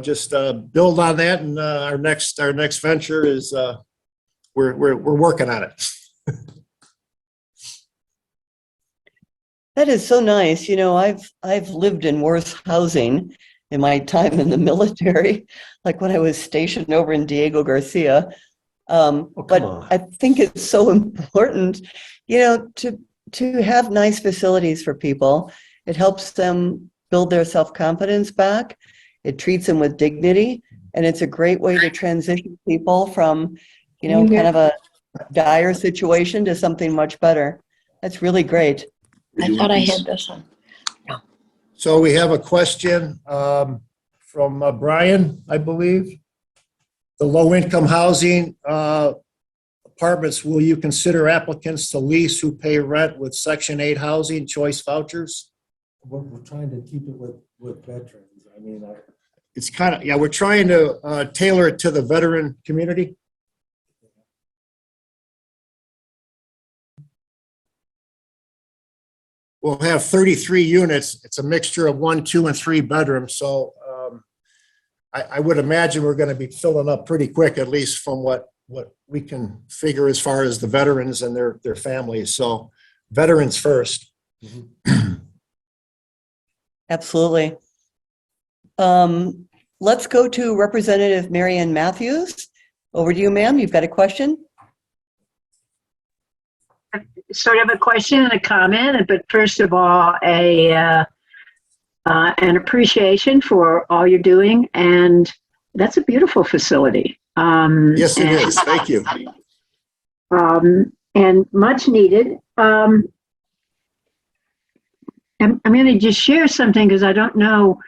Speaker 11: just build on that, and our next venture is we're working on it.
Speaker 1: That is so nice. You know, I've lived in worse housing in my time in the military, like when I was stationed over in Diego Garcia. But
Speaker 4: on.
Speaker 1: I think it's so important, to have nice facilities for people. It helps them build their self-confidence back. It treats them with dignity, and it's a great way to transition people from, kind of a dire situation to something much better. That's really great.
Speaker 12: I thought I had this one.
Speaker 11: So we have a question from Brian, I believe. The low-income housing apartments, will you consider applicants to lease who pay rent with Section 8 housing choice vouchers?
Speaker 2: We're trying to keep it with veterans. I mean,
Speaker 11: It's kind of, we're trying to tailor it to the veteran community. We'll have 33 units. It's a mixture of 1, 2, and 3 bedrooms. So I would imagine we're going to be filling up pretty quick, at least from what we can figure as far as the veterans and their families. So veterans first.
Speaker 1: Absolutely. Let's go to Representative Marianne Matthews. Over to you, ma'am. You've got a question?
Speaker 12: Sort of a question and a comment, but first of all, an appreciation for all you're doing, and that's a beautiful facility.
Speaker 11: Yes, it is. Thank you.
Speaker 12: And much needed. I'm going to just share something because I don't know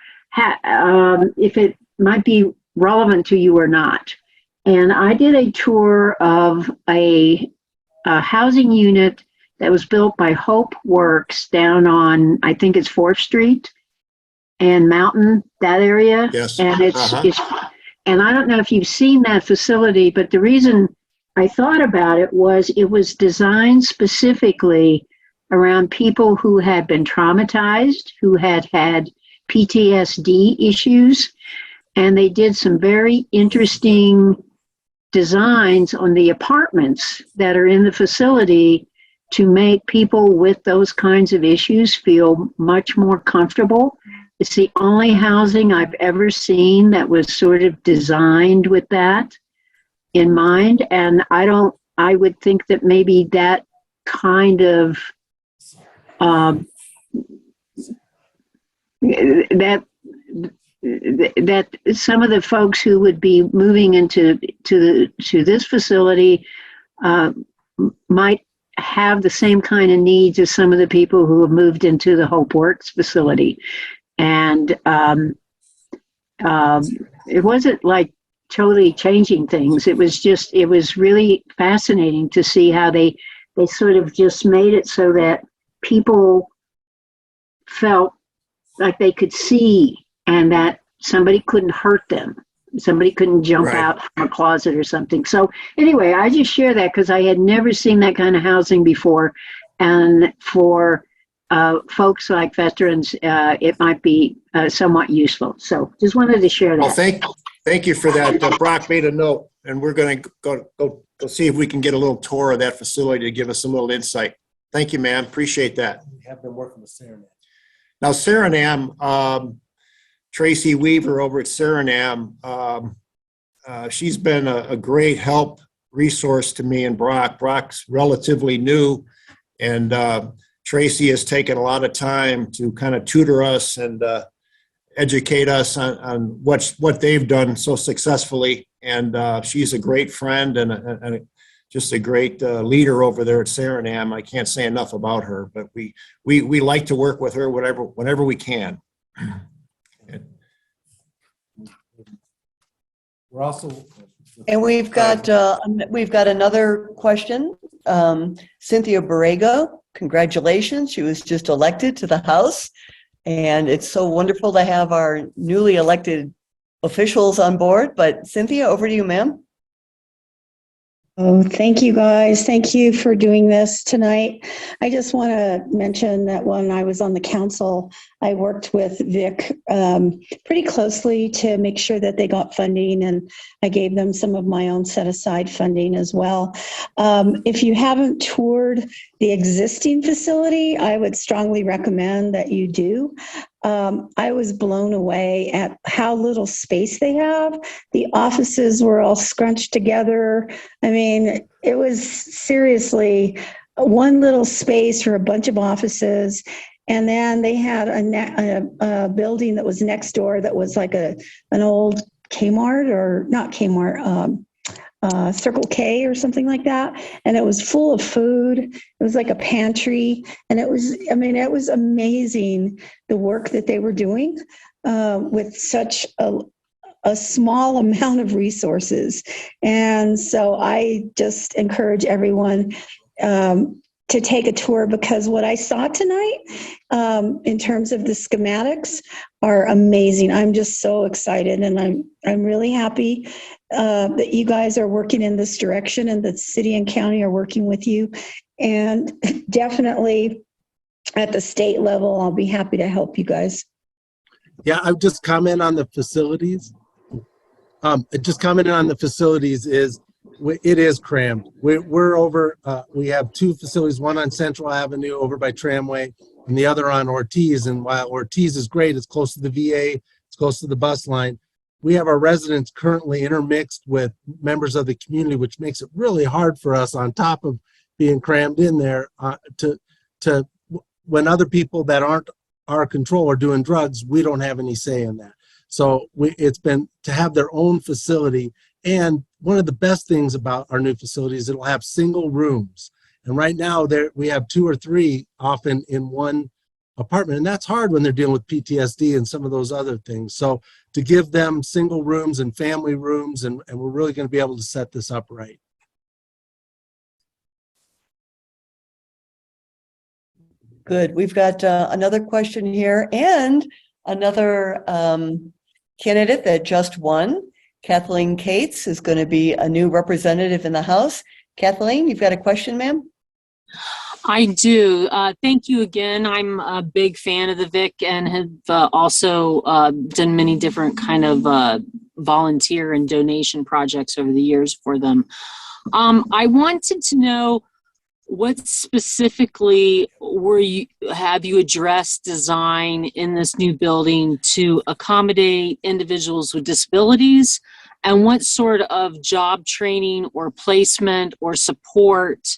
Speaker 12: if it might be relevant to you or not. And I did a tour of a housing unit that was built by Hope Works down on, I think it's 4th Street and Mountain, that area.
Speaker 11: Yes.
Speaker 12: And and I don't know if you've seen that facility, but the reason I thought about it was designed specifically around people who had been traumatized, who had had PTSD issues, and they did some very interesting designs on the apartments that are in the facility to make people with those kinds of issues feel much more comfortable. It's the only housing I've ever seen that was sort of designed with that in mind. And I would think that maybe that kind of, that some of the folks who would be moving into this facility might have the same kind of needs as some of the people who have moved into the Hope Works facility. And it wasn't like totally changing things. It was really fascinating to see how they sort of just made it so that people felt like they could see and that somebody couldn't hurt them. Somebody couldn't jump out from a closet or something. So anyway, I just share that because I had never seen that kind of housing before. And for folks like veterans, it might be somewhat useful. So just wanted to share that.
Speaker 11: Well, thank you for that. Brock made a note, and we're going to go see if we can get a little tour of that facility to give us a little insight. Thank you, ma'am. Appreciate that.
Speaker 2: We have been working with Sarah.
Speaker 11: Now, Suriname, Tracy Weaver over at Suriname, she's been a great help resource to me and Brock. Brock's relatively new, and Tracy has taken a lot of time to kind of tutor us and educate us on what they've done so successfully. And she's a great friend and just a great leader over there at Suriname. I can't say enough about her, but we like to work with her whenever we can.
Speaker 2: We're also.
Speaker 1: And we've got another question. Cynthia Borrego, congratulations. She was just elected to the House. And it's so wonderful to have our newly elected officials on board. But Cynthia, over to you, ma'am.
Speaker 13: Oh, thank you guys. Thank you for doing this tonight. I just want to mention that when I was on the council, I worked with Vic pretty closely to make sure that they got funding, and I gave them some of my own set aside funding as well. If you haven't toured the existing facility, I would strongly recommend that you do. I was blown away at how little space they have. The offices were all scrunched together. I mean, it was seriously one little space for a bunch of offices. And then they had a building that was next door that was like an old Kmart, or not Kmart, Circle K or something like that. And it was full of food. It was like a pantry. And it was amazing the work that they were doing with such a small amount of resources. And so I just encourage everyone to take a tour, because what I saw tonight in terms of the schematics are amazing. I'm just so excited, and I'm really happy that you guys are working in this direction, and that city and county are working with you. And definitely at the state level, I'll be happy to help you guys.
Speaker 2: Yeah, I've just comment on the facilities. Just commenting on the facilities is it is crammed. We're over, we have two facilities, one on Central Avenue over by Tramway and the other on Ortiz. And while Ortiz is great, it's close to the VA, it's close to the bus line. We have our residents currently intermixed with members of the community, which makes it really hard for us, on top of being crammed in there, to when other people that aren't our control are doing drugs, we don't have any say in that. So it's been to have their own facility. And one of the best things about our new facility is it'll have single rooms. And right now we have 2 or 3 often in one apartment. And that's hard when they're dealing with PTSD and some of those other things. So to give them single rooms and family rooms, and we're really going to be able to set this up right.
Speaker 1: Good. We've got another question here, and another candidate that just won. Kathleen Cates is going to be a new representative in the House. Kathleen, you've got a question, ma'am?
Speaker 14: I do. Thank you again. I'm a big fan of the VIC and have also done many different kind of volunteer and donation projects over the years for them. I wanted to know, what specifically have you addressed design in this new building to accommodate individuals with disabilities, and what sort of job training or placement or support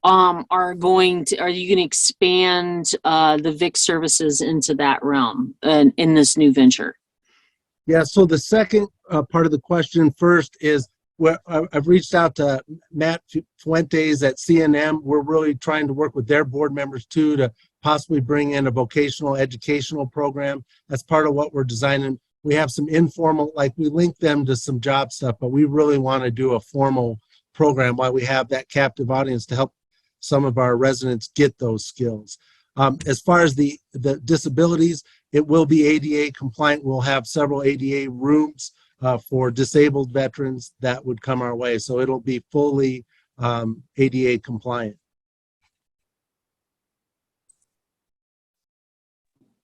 Speaker 14: are you going to expand the VIC services into that realm in this new venture?
Speaker 2: Yeah, so the second part of the question first is, I've reached out to Matt Fuentes at CNM. We're really trying to work with their board members too, to possibly bring in a vocational educational program. That's part of what we're designing. We have some informal, like we link them to some job stuff, but we really want to do a formal program while we have that captive audience to help some of our residents get those skills. As far as the disabilities, it will be ADA compliant. We'll have several ADA rooms for disabled veterans that would come our way. So it'll be fully ADA compliant.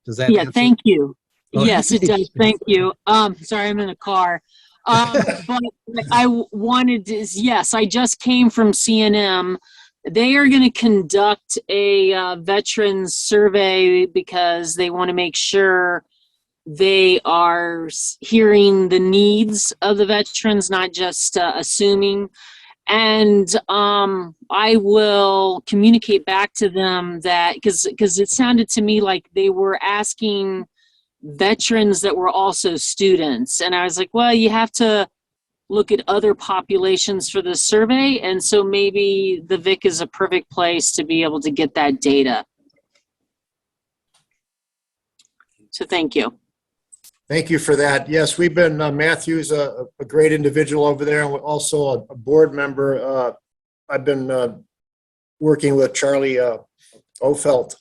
Speaker 2: Does that answer?
Speaker 14: Thank you.
Speaker 2: Okay.
Speaker 14: Yes, it does. Thank you. Sorry, I'm in a car. But I wanted to, yes, I just came from CNM they are going to conduct a veterans survey because they want to make sure they are hearing the needs of the veterans, not just assuming. And I will communicate back to them that because it sounded to me like they were asking veterans that were also students. And I was like, well, you have to look at other populations for this survey. And so maybe the VIC is a perfect place to be able to get that data. So thank you.
Speaker 11: Thank you for that. Yes, we've been, Matthew's a great individual over there and also a board member. I've been working with Charlie Ofelt.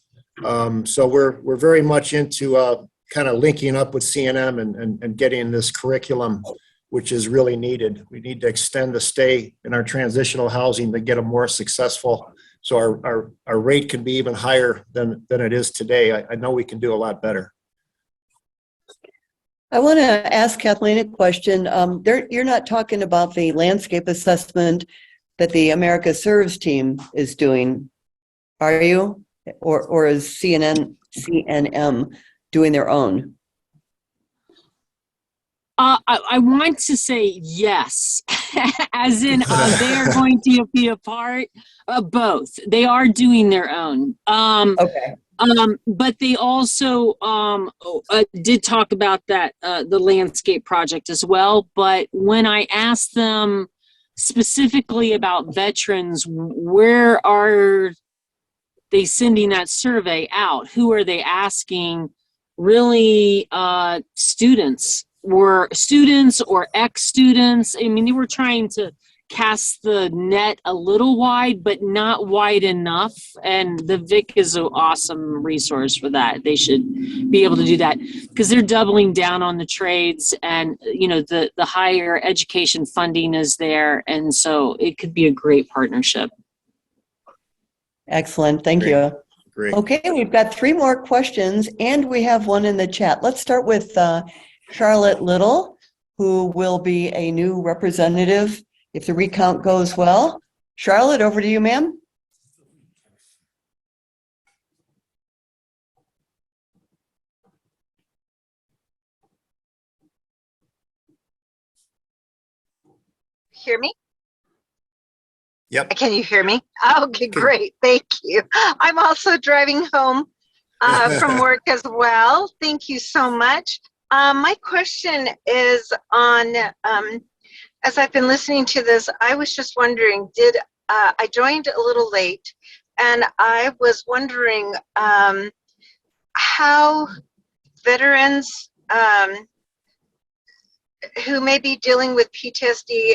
Speaker 11: So we're very much into kind of linking up with CNM and getting this curriculum, which is really needed. We need to extend the stay in our transitional housing to get them more successful. So our rate can be even higher than it is today. I know we can do a lot better.
Speaker 1: I want to ask Kathleen a question. You're not talking about the landscape assessment that the America Serves team is doing, are you? Or is CNM doing their own?
Speaker 14: I want to say yes, as in they are going to be a part of both. They are doing their own.
Speaker 1: Okay.
Speaker 14: But they also did talk about that, the landscape project as well. But when I asked them specifically about veterans, where are they sending that survey out? Who are they asking? Really, students or ex-students. I mean, they were trying to cast the net a little wide, but not wide enough. And the VIC is an awesome resource for that. They should be able to do that because they're doubling down on the trades, and you know the higher education funding is there, and so it could be a great partnership.
Speaker 1: Excellent. Thank you.
Speaker 11: Great.
Speaker 1: Okay, we've got 3 more questions, and we have one in the chat. Let's start with Charlotte Little, who will be a new representative if the recount goes well. Charlotte, over to you, ma'am.
Speaker 15: Hear me?
Speaker 11: Yep.
Speaker 15: Can you hear me? Okay, great. Thank you. I'm also driving home from work as well. Thank you so much. My question is on, as I've been listening to this, I was just wondering, I joined a little late, and I was wondering how veterans who may be dealing with PTSD,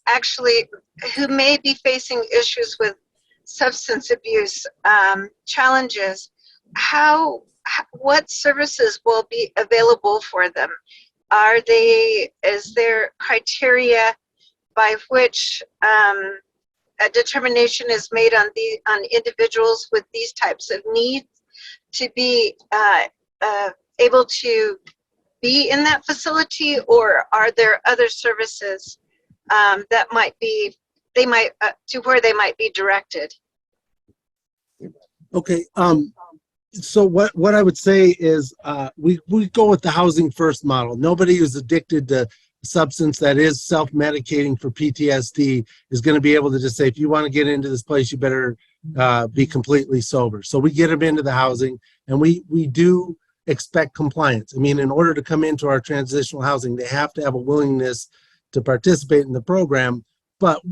Speaker 15: actually, who may be facing issues with substance abuse challenges, what services will be available for them? Is there criteria by which a determination is made on individuals with these types of needs to be able to be in that facility, or are there other services that to where they might be directed?
Speaker 2: Okay. So what I would say is we go with the housing first model. Nobody who's addicted to substance that is self-medicating for PTSD is going to be able to just say, if you want to get into this place, you better be completely sober. So we get them into the housing, and we do expect compliance. I mean, in order to come into our transitional housing, they have to have a willingness to participate in the program. But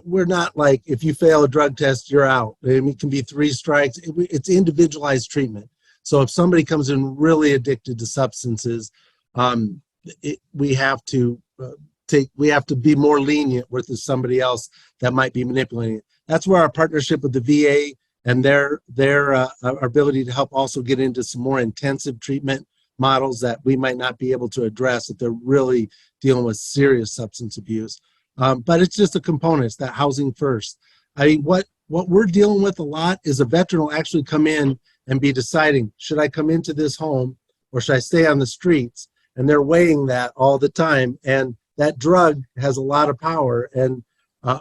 Speaker 2: we're not like, if you fail a drug test, you're out. I mean, it can be 3 strikes. It's individualized treatment. So if somebody comes in really addicted to substances, we have to be more lenient with somebody else that might be manipulating it. That's where our partnership with the VA and their ability to help also get into some more intensive treatment models that we might not be able to address if they're really dealing with serious substance abuse. But it's just a component. It's that housing first. I mean, what we're dealing with a lot is a veteran will actually come in and be deciding, should I come into this home or should I stay on the streets? And they're weighing that all the time. And that drug has a lot of power. And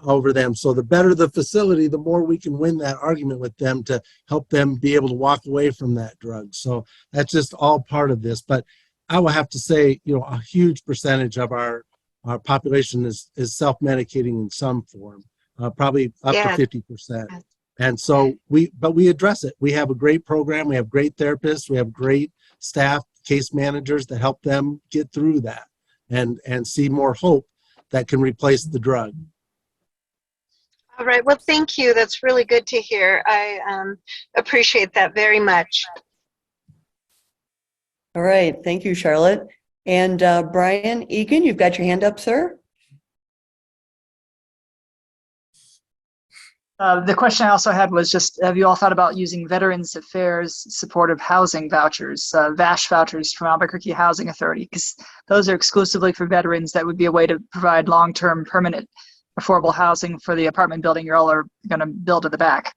Speaker 2: over them. So the better the facility, the more we can win that argument with them to help them be able to walk away from that drug. So that's just all part of this. But I will have to say, a huge percentage of our population is self-medicating in some form, probably up to 50%. And so we address it. We have a great program. We have great therapists. We have great staff, case managers that help them get through that and see more hope that can replace the drug.
Speaker 15: All right. Well, thank you. That's really good to hear. I appreciate that very much.
Speaker 1: All right. Thank you, Charlotte. And Brian Egan, you've got your hand up, sir.
Speaker 16: The question I also had was just, have you all thought about using Veterans Affairs Supportive Housing Vouchers, VASH vouchers from Albuquerque Housing Authority? Because those are exclusively for veterans. That would be a way to provide long-term, permanent, affordable housing for the apartment building you all are going to build at the back.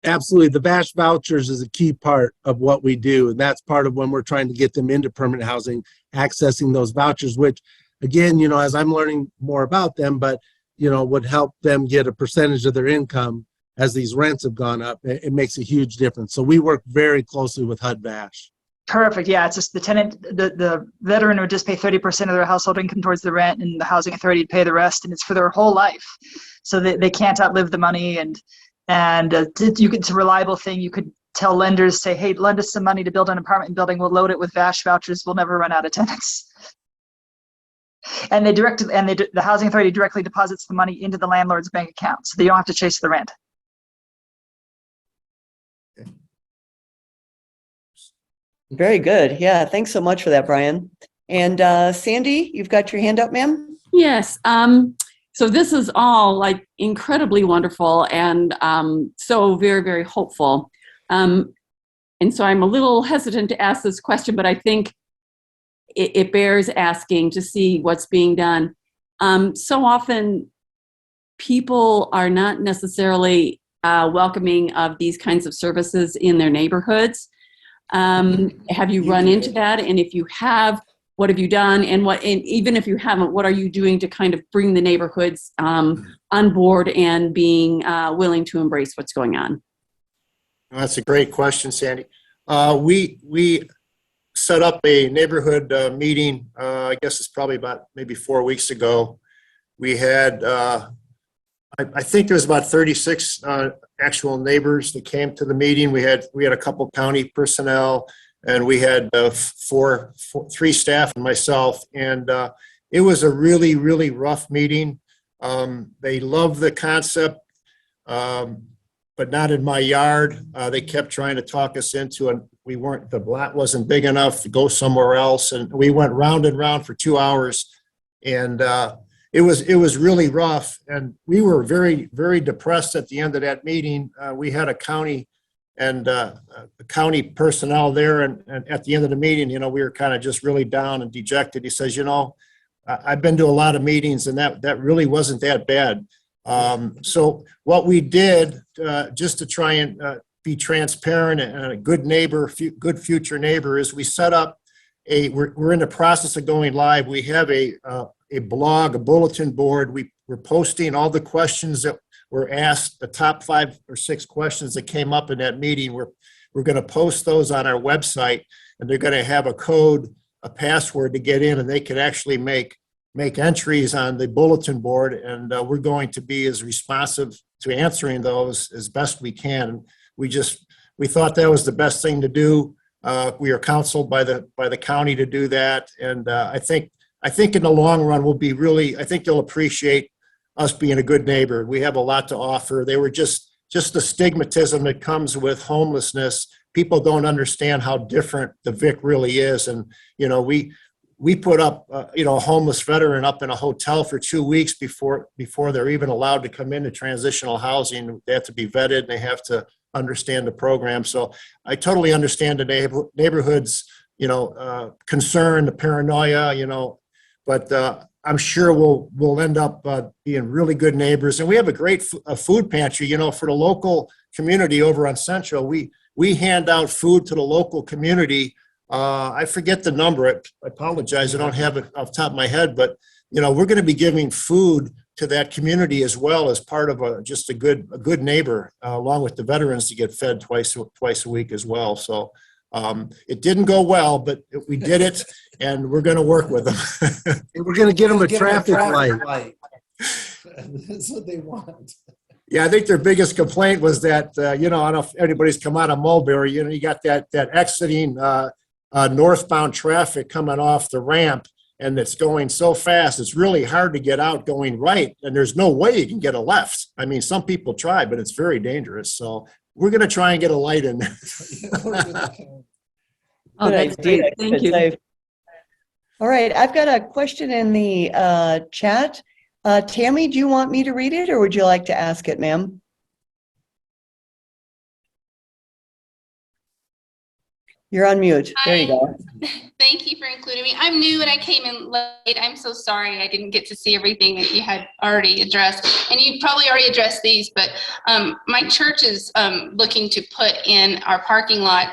Speaker 2: Absolutely. The VASH vouchers is a key part of what we do. And that's part of when we're trying to get them into permanent housing, accessing those vouchers, which again, as I'm learning more about them, but would help them get a percentage of their income as these rents have gone up. It makes a huge difference. So we work very closely with HUD VASH.
Speaker 16: Perfect. Yeah, it's just the veteran would just pay 30% of their household income towards the rent, and the housing authority would pay the rest, and it's for their whole life. So they can't outlive the money, and it's a reliable thing. You could tell lenders, say, hey, lend us some money to build an apartment building. We'll load it with VASH vouchers. We'll never run out of tenants. And the housing authority directly deposits the money into the landlord's bank account, so they don't have to chase the rent.
Speaker 1: Very good. Yeah, thanks so much for that, Brian. And Sandy, you've got your hand up, ma'am?
Speaker 3: Yes. So this is all like incredibly wonderful and so very, very hopeful. And so I'm a little hesitant to ask this question, but I think it bears asking to see what's being done. So often people are not necessarily welcoming of these kinds of services in their neighborhoods. Have you run into that? And if you have, what have you done? And even if you haven't, what are you doing to kind of bring the neighborhoods on board and being willing to embrace what's going on?
Speaker 11: That's a great question, Sandy. We set up a neighborhood meeting, I guess it's probably about maybe 4 weeks ago. We had, I think there was about 36 actual neighbors that came to the meeting. We had a couple county personnel, and we had three staff and myself. And it was a really, really rough meeting. They loved the concept, but not in my yard. They kept trying to talk us into the lot wasn't big enough to go somewhere else. And we went round and round for 2 hours. And it was really rough. And we were very, very depressed at the end of that meeting. We had a county and county personnel there. And at the end of the meeting, we were kind of just really down and dejected. He says, I've been to a lot of meetings, and that really wasn't that bad. So what we did, just to try and be transparent and a good neighbor, good future neighbor, is we set up we're in the process of going live. We have a blog, a bulletin board. We're posting all the questions that were asked, the top 5 or 6 questions that came up in that meeting. We're going to post those on our website, and they're going to have a code, a password to get in, and they can actually make entries on the bulletin board. And we're going to be as responsive to answering those as best we can. We thought that was the best thing to do. We are counseled by the county to do that. And I think in the long run, I think they'll appreciate us being a good neighbor. We have a lot to offer. They were just the stigmatism that comes with homelessness. People don't understand how different the VIC really is. And, we put up, a homeless veteran up in a hotel for 2 weeks before they're even allowed to come into transitional housing. They have to be vetted, and they have to understand the program. So I totally understand the neighborhood's, concern, the paranoia, but I'm sure we'll end up being really good neighbors. And we have a great food pantry, for the local community over on Central. We hand out food to the local community. I forget the number. I apologize. I don't have it off the top of my head, but we're going to be giving food to that community as well as part of just a good neighbor, along with the veterans to get fed twice a week as well. So it didn't go well, but we did it, and we're going to work with them.
Speaker 2: We're going to get them a traffic light.
Speaker 4: That's what they want.
Speaker 11: Yeah, I think their biggest complaint was that, I don't know if anybody's come out of Mulberry, you got that exiting northbound traffic coming off the ramp, and it's going so fast, it's really hard to get out going right, and there's no way you can get a left. I mean, some people try, but it's very dangerous. So we're going to try and get a light in there.
Speaker 3: Oh, that's great. Thank you.
Speaker 1: All right, I've got a question in the chat. Tammy, do you want me to read it or would you like to ask it, ma'am? You're on mute. There you go.
Speaker 17: Thank you for including me. I'm new and I came in late. I'm so sorry I didn't get to see everything that you had already addressed. And you probably already addressed these, but my church is looking to put in our parking lot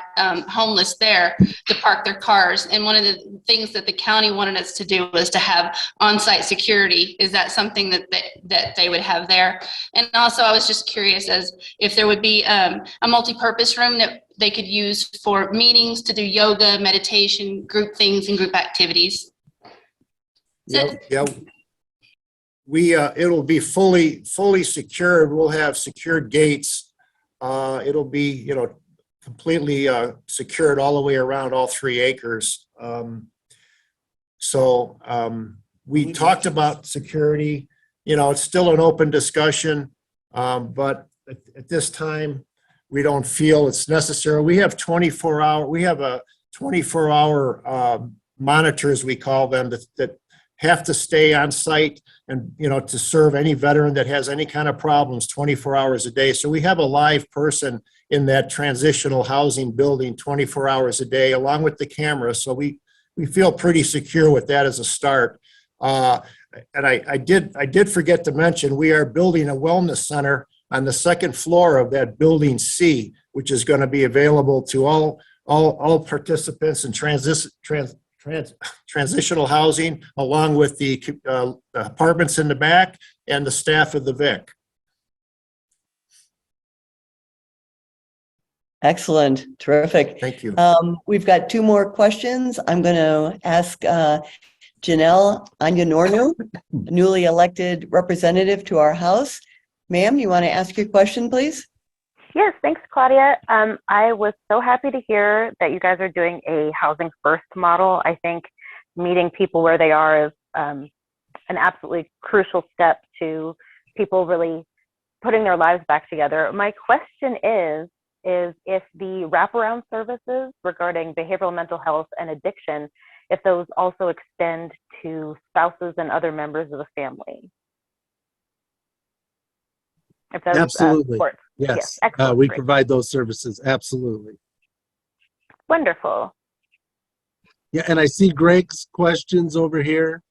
Speaker 17: homeless there to park their cars. And one of the things that the county wanted us to do was to have on-site security. Is that something that they would have there? And also I was just curious as if there would be a multi-purpose room that they could use for meetings, to do yoga, meditation, group things, and group activities.
Speaker 11: Yeah. It'll be fully secured. We'll have secured gates. It'll be, completely secured all the way around all 3 acres. We talked about security. It's still an open discussion, but at this time, we don't feel it's necessary. We have 24-hour monitors, we call them, that have to stay on site and, to serve any veteran that has any kind of problems 24 hours a day. So we have a live person in that transitional housing building 24 hours a day, along with the camera. So we feel pretty secure with that as a start. And I did forget to mention, we are building a wellness center on the second floor of that building C, which is going to be available to all participants in transitional housing, along with the apartments in the back and the staff of the VIC.
Speaker 1: Excellent. Terrific.
Speaker 11: Thank you.
Speaker 1: We've got 2 more questions. I'm going to ask Janelle Anyanornu, newly elected representative to our House. Ma'am, you want to ask your question, please?
Speaker 5: Yes, thanks, Claudia. I was so happy to hear that you guys are doing a housing first model. I think meeting people where they are is an absolutely crucial step to people really putting their lives back together. My question is if the wraparound services regarding behavioral mental health and addiction, if those also extend to spouses and other members of the family.
Speaker 2: Absolutely.
Speaker 5: Yes.
Speaker 2: Yes. We provide those services. Absolutely.
Speaker 5: Wonderful.
Speaker 2: Yeah. And I see Greg's questions over here.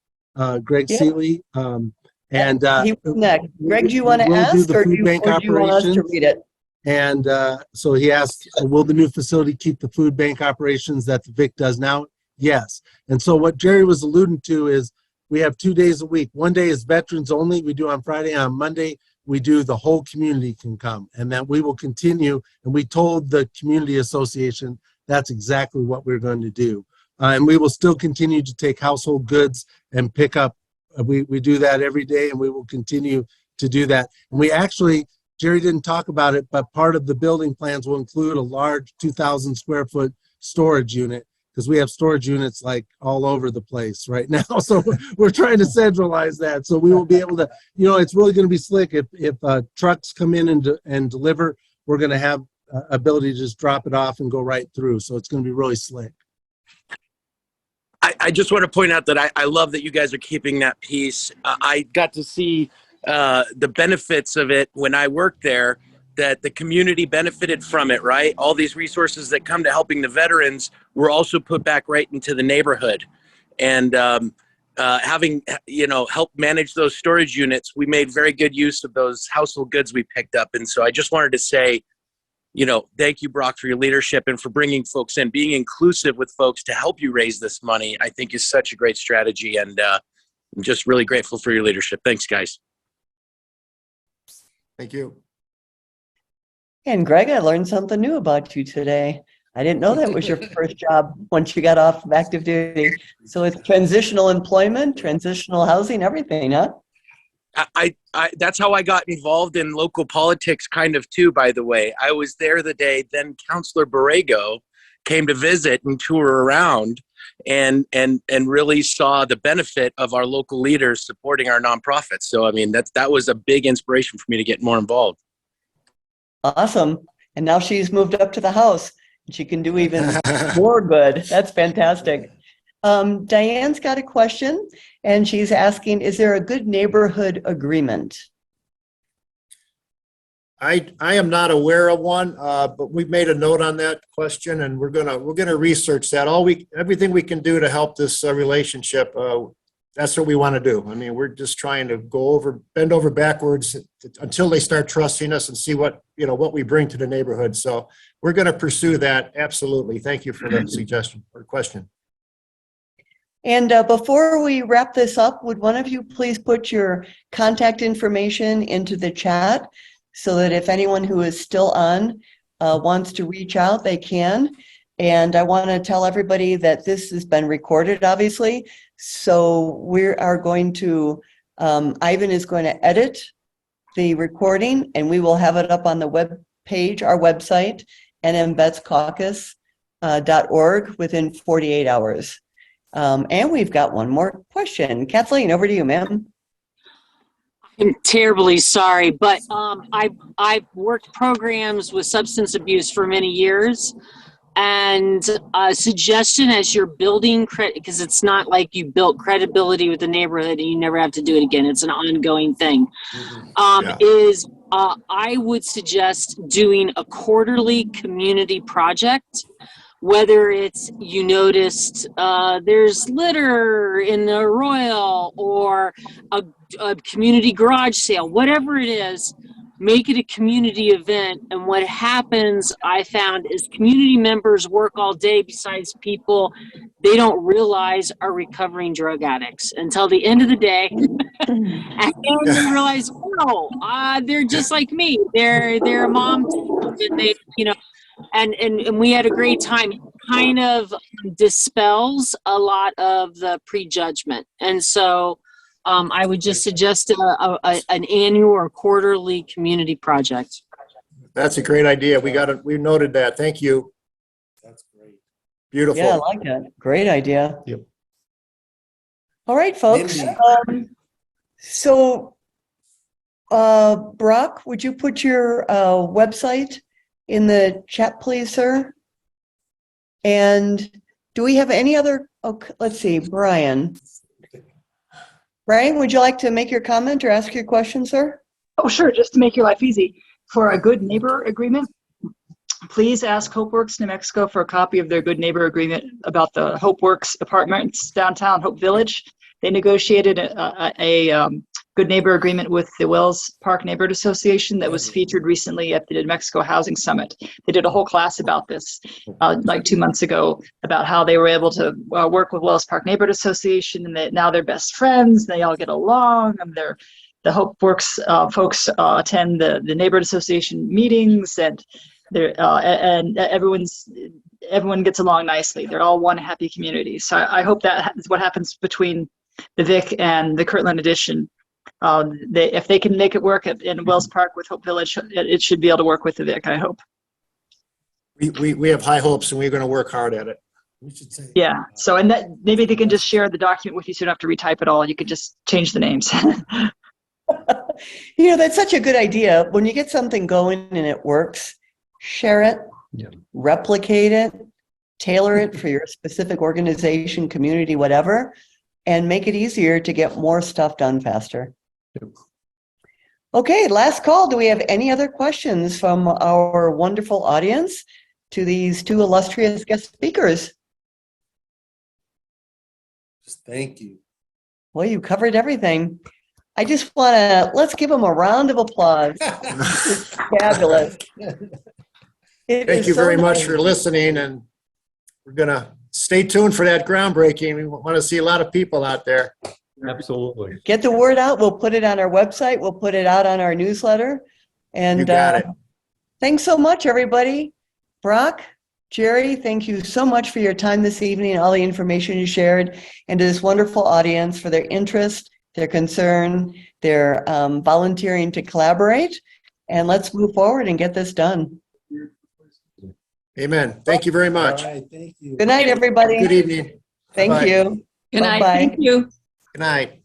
Speaker 2: Greg Seeley.
Speaker 1: He was next. Greg, do you want to ask or do you want us to read it?
Speaker 2: And so he asked, will the new facility keep the food bank operations that the VIC does now? Yes. And so what Jerry was alluding to is we have 2 days a week. One day is veterans only. We do on Friday. On Monday, we do the whole community can come, and that we will continue. And we told the community association that's exactly what we're going to do. And we will still continue to take household goods and pick up. We do that every day, and we will continue to do that. And we actually, Jerry didn't talk about it, but part of the building plans will include a large 2,000 square foot storage unit, because we have storage units like all over the place right now. So we're trying to centralize that. So we will be able to, it's really going to be slick. If trucks come in and deliver, we're going to have ability to just drop it off and go right through. So it's going to be really slick.
Speaker 18: I just want to point out that I love that you guys are keeping that piece. I got to see the benefits of it when I worked there, that the community benefited from it, right? All these resources that come to helping the veterans were also put back right into the neighborhood. And having, helped manage those storage units, we made very good use of those household goods we picked up. And so I just wanted to say, thank you, Brock, for your leadership and for bringing folks in. Being inclusive with folks to help you raise this money, I think is such a great strategy. And I'm just really grateful for your leadership. Thanks, guys.
Speaker 11: Thank you.
Speaker 1: And Greg, I learned something new about you today. I didn't know that was your first job once you got off of active duty. So it's transitional employment, transitional housing, everything, huh?
Speaker 18: That's how I got involved in local politics kind of too, by the way. I was there the day then Councilor Borrego came to visit and tour around and really saw the benefit of our local leaders supporting our nonprofits. So, I mean, that was a big inspiration for me to get more involved.
Speaker 1: Awesome. And now she's moved up to the house and she can do even more good. That's fantastic. Diane's got a question and she's asking, is there a good neighborhood agreement?
Speaker 11: I am not aware of one, but we've made a note on that question, and we're gonna research that. Everything we can do to help this relationship. That's what we want to do. I mean, we're just trying to bend over backwards until they start trusting us and see what we bring to the neighborhood. So we're going to pursue that. Absolutely. Thank you for the suggestion or question.
Speaker 1: And before we wrap this up, would one of you please put your contact information into the chat so that if anyone who is still on wants to reach out, they can. And I want to tell everybody that this has been recorded, obviously. So we are going to, Ivan is going to edit the recording and we will have it up on the web page, our website, nmbetscaucus.org within 48 hours. And we've got one more question. Kathleen, over to you, ma'am.
Speaker 14: I'm terribly sorry, but I've worked programs with substance abuse for many years. And a suggestion as you're building credit, because it's not like you built credibility with the neighborhood and you never have to do it again. It's an ongoing thing. I would suggest doing a quarterly community project, whether it's you noticed there's litter in the Royal or a community garage sale, whatever it is. Make it a community event. And what happens, I found, is community members work all day besides people they don't realize are recovering drug addicts until the end of the day. And then they realize, oh, they're just like me. They're a mom too. And they, and we had a great time. It kind of dispels a lot of the prejudgment. And so I would just suggest an annual or quarterly community project.
Speaker 11: That's a great idea. We noted that. Thank you.
Speaker 4: That's great.
Speaker 11: Beautiful.
Speaker 1: Yeah, I like that. Great idea.
Speaker 11: Yep.
Speaker 1: All right, folks. Brock, would you put your website in the chat, please, sir? And do we have any other? Okay, let's see, Brian. Brian, would you like to make your comment or ask your question, sir?
Speaker 16: Oh, sure. Just to make your life easy. For a good neighbor agreement, please ask HopeWorks New Mexico for a copy of their good neighbor agreement about the HopeWorks apartments downtown Hope Village. They negotiated a good neighbor agreement with the Wells Park Neighborhood Association that was featured recently at the New Mexico Housing Summit. They did a whole class about this like 2 months ago, about how they were able to work with Wells Park Neighborhood Association, and that now they're best friends. They all get along, and the HopeWorks folks attend the neighborhood association meetings, and everyone gets along nicely. They're all one happy community. So I hope that is what happens between the Vic and the Kirtland Edition. If they can make it work in Wells Park with Hope Village, it should be able to work with the Vic, I hope.
Speaker 11: We have high hopes, and we're going to work hard at it.
Speaker 4: We should say.
Speaker 16: Yeah. So, and that maybe they can just share the document with you, so you don't have to retype it all. You could just change the names.
Speaker 1: That's such a good idea. When you get something going and it works, share it, replicate it, tailor it for your specific organization, community, whatever, and make it easier to get more stuff done faster. Okay, last call. Do we have any other questions from our wonderful audience to these two illustrious guest speakers?
Speaker 4: Thank you.
Speaker 1: Well, you covered everything. I just want to, let's give them a round of applause. It's fabulous.
Speaker 11: Thank you very much for listening, and we're going to stay tuned for that groundbreaking. We want to see a lot of people out there.
Speaker 6: Absolutely.
Speaker 1: Get the word out. We'll put it on our website. We'll put it out on our newsletter. And
Speaker 11: You got it.
Speaker 1: thanks so much, everybody. Brock, Jerry, thank you so much for your time this evening and all the information you shared, and to this wonderful audience for their interest, their concern, their volunteering to collaborate. And let's move forward and get this done.
Speaker 11: Amen. Thank you very much.
Speaker 4: All right, thank you.
Speaker 1: Good night, everybody.
Speaker 11: Good evening.
Speaker 1: Thank
Speaker 11: Bye-bye.
Speaker 1: you.
Speaker 3: Good night.
Speaker 1: Bye-bye.
Speaker 3: Thank you.
Speaker 11: Good night.